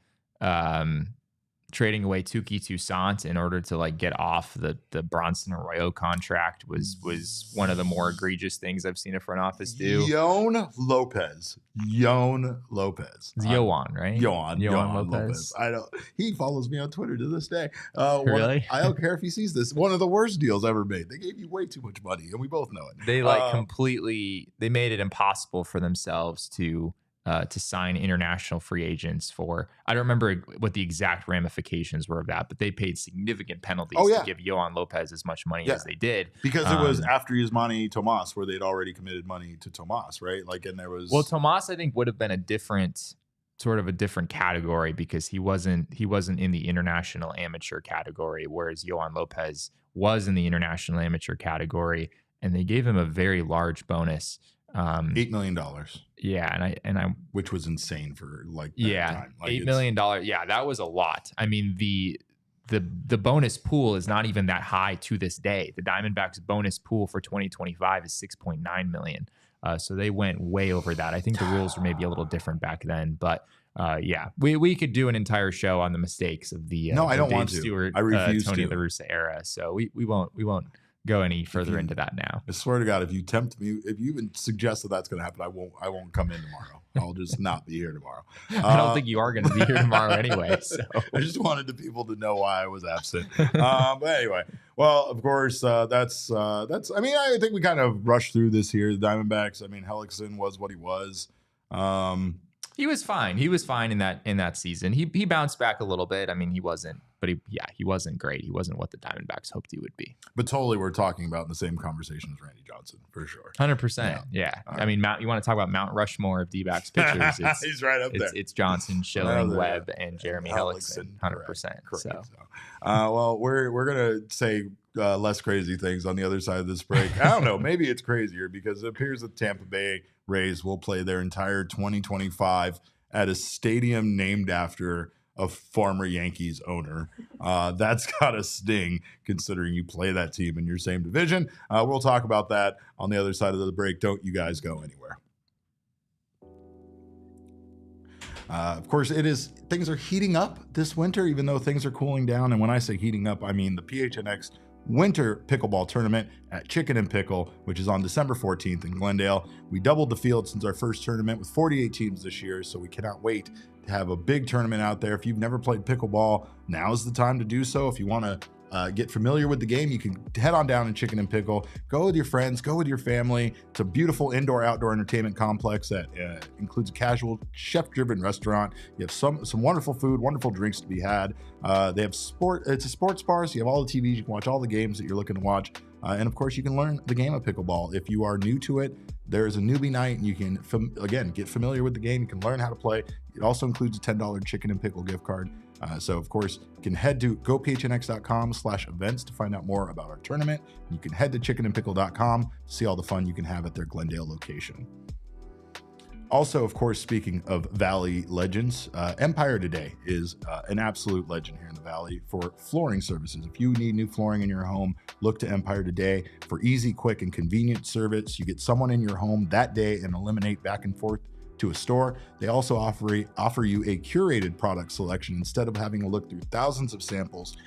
Touki Toussaint in order to like get off the Bronson Arroyo contract was one of the more egregious things I've seen a front office do. Yoan Lopez. It's Yoan, right? Yoan Lopez. I don't. He follows me on Twitter to this day. Really? I don't care if he sees this. One of the worst deals ever made. They gave you way too much money, and we both know it. They they made it impossible for themselves to sign international free agents for, I don't remember what the exact ramifications were of that, but they paid significant penalties to give Yoan Lopez as much money as they did. Because it was after Yasmani Tomas where they'd already committed money to Tomas, right? Like, and there was... Well, Tomas, I think, would have been a different category because he wasn't in the international amateur category, whereas Yoan Lopez was in the international amateur category, and they gave him a very large bonus. $8 million. Yeah, and I which was insane for like that time. Like $8 million. Yeah, that was a lot. I mean, the bonus pool is not even that high to this day. The Diamondbacks bonus pool for 2025 is $6.9 million. So they went way over that. I think the rules were maybe a little different back then, but yeah, we could do an entire show on the mistakes of the I don't Dave want to. Stewart, I refuse Tony to. La Russa era. So we won't go any further into that now. I swear to God, if you tempt me, if you even suggest that that's going to happen, I won't come in tomorrow. I'll just not be here tomorrow. I don't think you are going to be here tomorrow anyway. So I just wanted the people to know why I was absent. But anyway, well, of course, that's. I mean, I think we kind of rushed through this here. The Diamondbacks. I mean, Hellickson was what he was. He was fine. He was fine in that season. He bounced back a little bit. I mean, he wasn't, but he wasn't great. He wasn't what the Diamondbacks hoped he would be. But totally, we're talking about in the same conversation as Randy Johnson for sure. 100%. Yeah. I mean, you want to talk about Mount Rushmore of Dbacks pitchers? He's right up there. It's Johnson, Schilling, Webb, and Jeremy Hellickson. 100%. Correct. So, well, we're gonna say less crazy things on the other side of this break. I don't know. Maybe it's crazier because it appears that Tampa Bay Rays will play their entire 2025 at a stadium named after a former Yankees owner. That's got to sting considering you play that team in your same division. We'll talk about that on the other side of the break. Don't you guys go anywhere. Of course, things are heating up this winter, even though things are cooling down. And when I say heating up, I mean the PHNX Winter Pickleball Tournament at Chicken and Pickle, which is on December 14th in Glendale. We doubled the field since our first tournament with 48 teams this year, so we cannot wait to have a big tournament out there. If you've never played pickleball, now's the time to do so. If you want to get familiar with the game, you can head on down to Chicken and Pickle. Go with your friends, go with your family. It's a beautiful indoor-outdoor entertainment complex that includes a casual, chef-driven restaurant. You have some wonderful food, wonderful drinks to be had. They have it's a sports bar, so you have all the TVs. You can watch all the games that you're looking to watch. And of course, you can learn the game of pickleball. If you are new to it, there is a newbie night, and you can, again, get familiar with the game. You can learn how to play. It also includes a $10 Chicken and Pickle gift card. So, of course, you can head to gophnx.com/events to find out more about our tournament. You can head to chickenandpickle.com to see all the fun you can have at their Glendale location. Also, of course, speaking of Valley legends, Empire Today is an absolute legend here in the Valley for flooring services. If you need new flooring in your home, look to Empire Today for easy, quick, and convenient service. You get someone in your home that day and eliminate back and forth to a store. They also offer you a curated product selection instead of having to look through thousands of samples.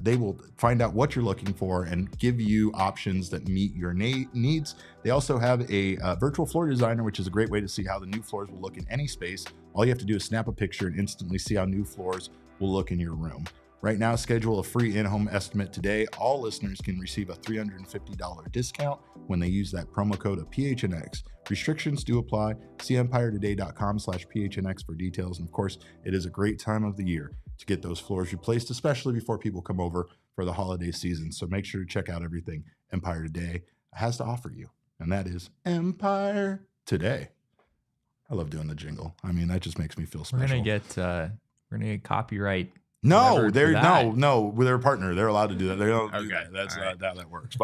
They will find out what you're looking for and give you options that meet your needs. They also have a virtual floor designer, which is a great way to see how the new floors will look in any space. All you have to do is snap a picture and instantly see how new floors will look in your room. Right now, schedule a free in-home estimate today. All listeners can receive a $350 discount when they use that promo code of PHNX. Restrictions do apply. See EmpireToday.com/PHNX for details. And of course, it is a great time of the year to get those floors replaced, especially before people come over for the holiday season. So make sure to check out everything Empire Today has to offer you. And that is Empire Today. I love doing the jingle. I mean, that just makes me feel special. We're gonna get copyright. No, they're a partner. They're allowed to do that. They don't do that. That's not how that works.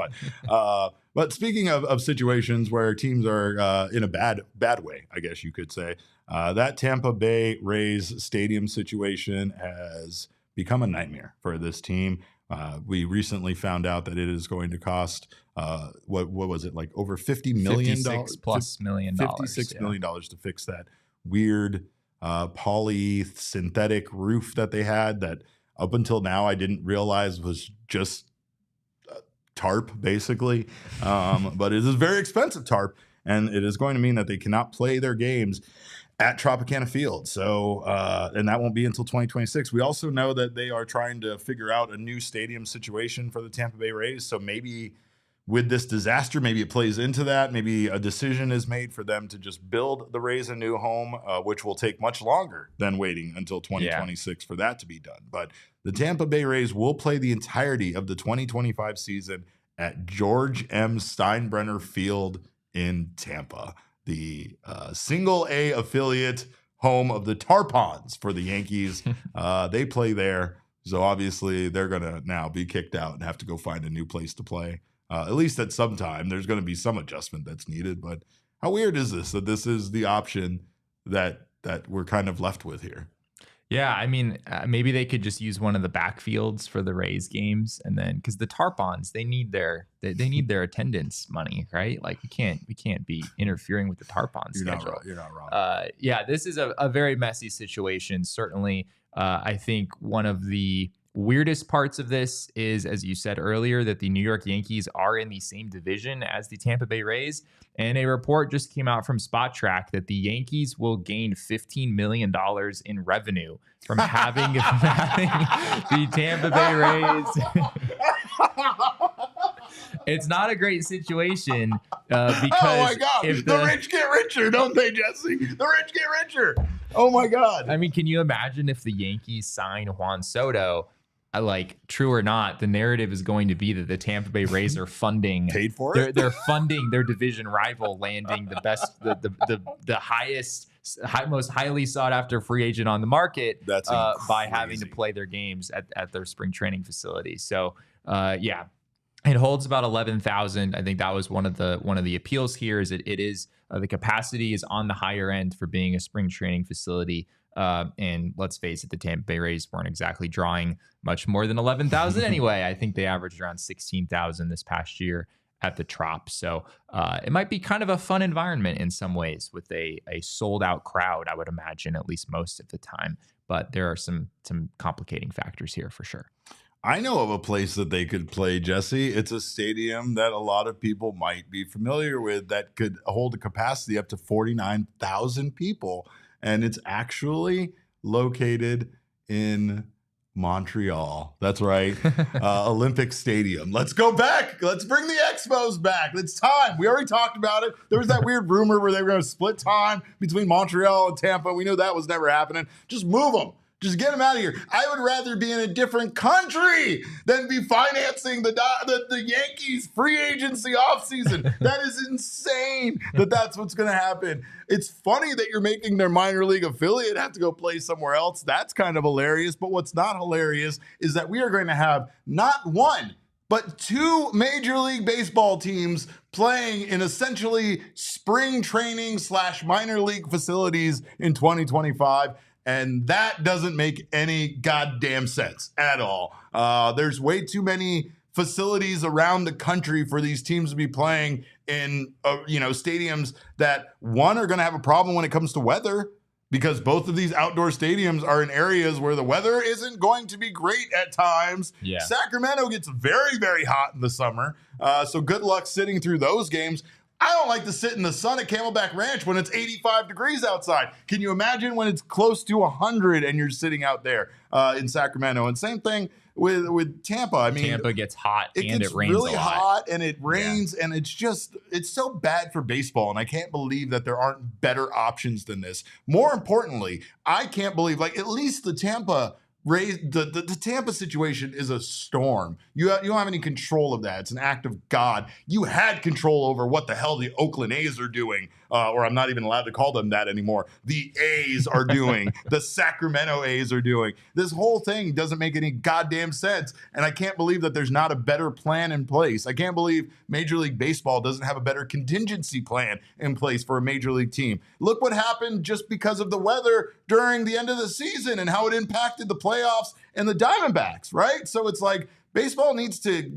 But speaking of situations where teams are in a bad way, I guess you could say, that Tampa Bay Rays stadium situation has become a nightmare for this team. We recently found out that it is going to cost what was it, like over $50 million, $56 million to fix that weird synthetic roof that they had that up until now I didn't realize was just tarp basically. But it is a very expensive tarp, and it is going to mean that they cannot play their games at Tropicana Field. So, and that won't be until 2026. We also know that they are trying to figure out a new stadium situation for the Tampa Bay Rays. So maybe with this disaster, maybe it plays into that. Maybe a decision is made for them to just build the Rays a new home, which will take much longer than waiting until 2026 for that to be done. But the Tampa Bay Rays will play the entirety of the 2025 season at George M. Steinbrenner Field in Tampa, the single A affiliate home of the Tarpons for the Yankees. They play there. So obviously they're going to now be kicked out and have to go find a new place to play. At least at some time, there's going to be some adjustment that's needed. But how weird is this, that this is the option that we're kind of left with here? Yeah, I mean, maybe they could just use one of the backfields for the Rays games, and then because the Tarpons, they need their attendance money, right? Like we can't be interfering with the Tarpons schedule. You're not wrong. Yeah, this is a very messy situation. Certainly, I think one of the weirdest parts of this is, as you said earlier, that the New York Yankees are in the same division as the Tampa Bay Rays. And a report just came out from Spot Track that the Yankees will gain $15 million in revenue from having the Tampa Bay Rays. It's not a great situation because oh my God, the rich get richer, don't they, Jesse? The rich get richer. Oh my God. I mean, can you imagine if the Yankees sign Juan Soto? Like, true or not, the narrative is going to be that the Tampa Bay Rays are funding paid for it. They're funding their division rival landing the best, the most highly sought after free agent on the market. That's by having to play their games at their spring training facility. So yeah, it holds about 11,000. I think that was one of the appeals here. Is it is the capacity is on the higher end for being a spring training facility. And let's face it, the Tampa Bay Rays weren't exactly drawing much more than 11,000 anyway. I think they averaged around 16,000 this past year at the Trop. So it might be kind of a fun environment in some ways with a sold out crowd, I would imagine, at least most of the time. But there are some complicating factors here for sure. I know of a place that they could play, Jesse. It's a stadium that a lot of people might be familiar with that could hold a capacity up to 49,000 people. And it's actually located in Montreal. That's right. Olympic Stadium. Let's go back. Let's bring the Expos back. It's time. We already talked about it. There was that weird rumor where they were going to split time between Montreal and Tampa. We knew that was never happening. Just move them. Just get them out of here. I would rather be in a different country than be financing the Yankees free agency offseason. That is insane that's what's going to happen. It's funny that you're making their minor league affiliate have to go play somewhere else. That's kind of hilarious. But what's not hilarious is that we are going to have not one, but two Major League Baseball teams playing in essentially spring training / minor league facilities in 2025. And that doesn't make any goddamn sense at all. There's way too many facilities around the country for these teams to be playing in, stadiums that, one, are going to have a problem when it comes to weather. because both of these outdoor stadiums are in areas where the weather isn't going to be great at times. Yeah. Sacramento gets very, very hot in the summer. So good luck sitting through those games. I don't like to sit in the sun at Camelback Ranch when it's 85 degrees outside. Can you imagine when it's close to 100 and you're sitting out there in Sacramento? And same thing with Tampa. I mean, Tampa gets hot and gets it rains really a lot. hot and it rains and it's so bad for baseball. And I can't believe that there aren't better options than this. More importantly, I can't believe, like, at least the Tampa Rays, the Tampa situation is a storm. You don't have any control of that. It's an act of God. You had control over what the hell the Oakland A's are doing, or I'm not even allowed to call them that anymore. The A's are doing, the Sacramento A's are doing. This whole thing doesn't make any goddamn sense, and I can't believe that there's not a better plan in place. I can't believe Major League Baseball doesn't have a better contingency plan in place for a Major League team. Look what happened just because of the weather during the end of the season and how it impacted the playoffs and the Diamondbacks, right? So it's like baseball needs to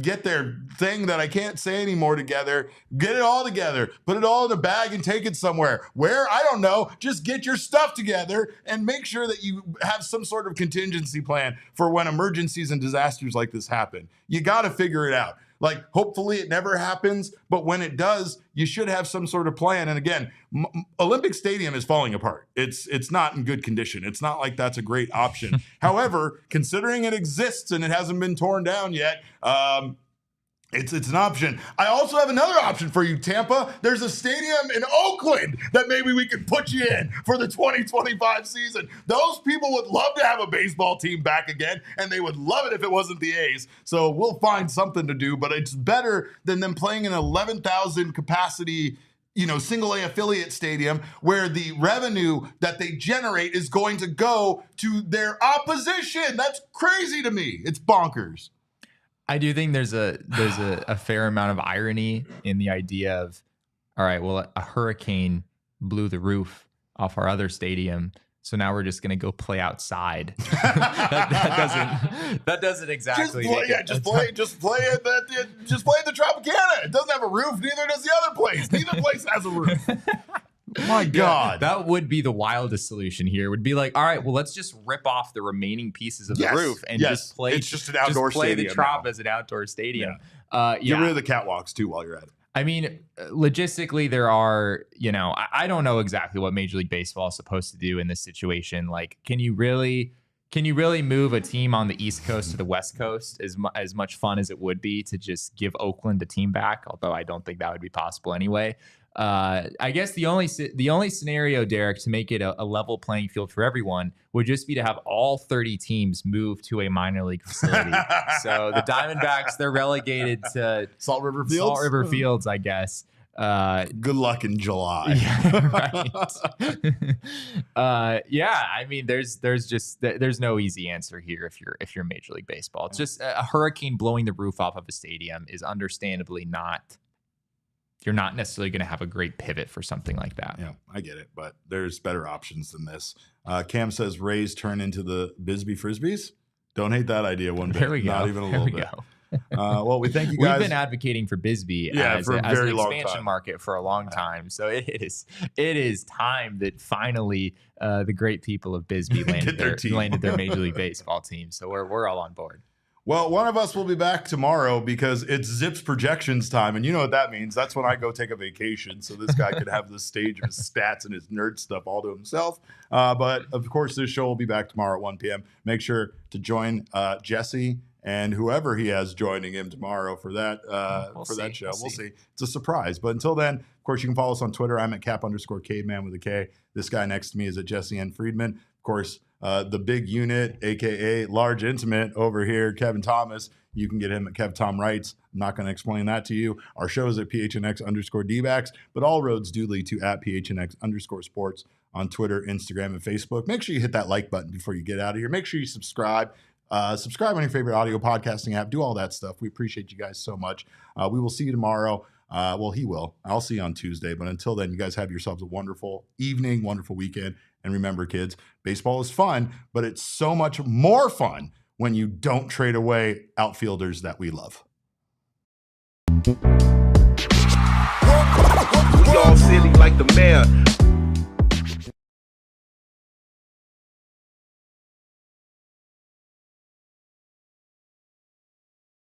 get their thing that I can't say anymore together, get it all together, put it all in a bag and take it somewhere. Where? I don't know. Just get your stuff together and make sure that you have some sort of contingency plan for when emergencies and disasters like this happen. You got to figure it out. Like, hopefully it never happens, but when it does, you should have some sort of plan. And again, Olympic Stadium is falling apart. It's not in good condition. It's not like that's a great option. However, considering it exists and it hasn't been torn down yet, it's an option. I also have another option for you, Tampa. There's a stadium in Oakland that maybe we could put you in for the 2025 season. Those people would love to have a baseball team back again, and they would love it if it wasn't the A's. So we'll find something to do, but it's better than them playing an 11,000 capacity, single A affiliate stadium where the revenue that they generate is going to go to their opposition. That's crazy to me. It's bonkers. I do think there's a fair amount of irony in the idea of, all right, well, a hurricane blew the roof off our other stadium, so now we're just going to go play outside. that doesn't exactly just play at the Tropicana. It doesn't have a roof, neither does the other place. Neither place has a roof. My God. Yeah, that would be the wildest solution here. Would be like, all right, well, let's just rip off the remaining pieces of the roof and just play. It's just an outdoor stadium. Play the Trop as an outdoor stadium. Get rid of the catwalks too while you're at it. I mean, logistically, there are, I don't know exactly what Major League Baseball is supposed to do in this situation. Like, can you really move a team on the East Coast to the West Coast? As much fun as it would be to just give Oakland a team back, although I don't think that would be possible anyway. I guess the only scenario, Derek, to make it a level playing field for everyone would just be to have all 30 teams move to a minor league facility. So the Diamondbacks, they're relegated to Salt River Fields, I guess. Good luck in July. Yeah, right. I mean, there's no easy answer here if you're Major League Baseball. It's just a hurricane blowing the roof off of a stadium is understandably not. You're not necessarily going to have a great pivot for something like that. Yeah, I get it, but there's better options than this. Cam says Rays turn into the Bisbee Frisbees. Don't hate that idea one bit. There we go. Not even a little bit. Well, we thank you guys. We've been advocating for Bisbee as an expansion market for a long time. So it is time that finally the great people of Bisbee landed their Major League Baseball team. So we're all on board. Well, one of us will be back tomorrow because it's Zips projections time. And you know what that means. That's when I go take a vacation. So this guy could have the stage of his stats and his nerd stuff all to himself. But, of course, this show will be back tomorrow at 1 p.m. Make sure to join Jesse and whoever he has joining him tomorrow for that show. We'll see. It's a surprise. But until then, of course, you can follow us on Twitter. I'm at Cap_Caveman with a K. This guy next to me is at Jesse N. Friedman. Of course, the big unit, a.k.a. large intimate over here, Kevin Thomas. You can get him at Kev Tom Wrights. I'm not going to explain that to you. Our show is at PHNX_Dbacks, but all roads do lead to at PHNX_sports on Twitter, Instagram, and Facebook. Make sure you hit that like button before you get out of here. Make sure you subscribe. Subscribe on your favorite audio podcasting app. Do all that stuff. We appreciate you guys so much. We will see you tomorrow. Well, he will. I'll see you on Tuesday. But until then, you guys have yourselves a wonderful evening, wonderful weekend. And remember, kids, baseball is fun, but it's so much more fun when you don't trade away outfielders that we love.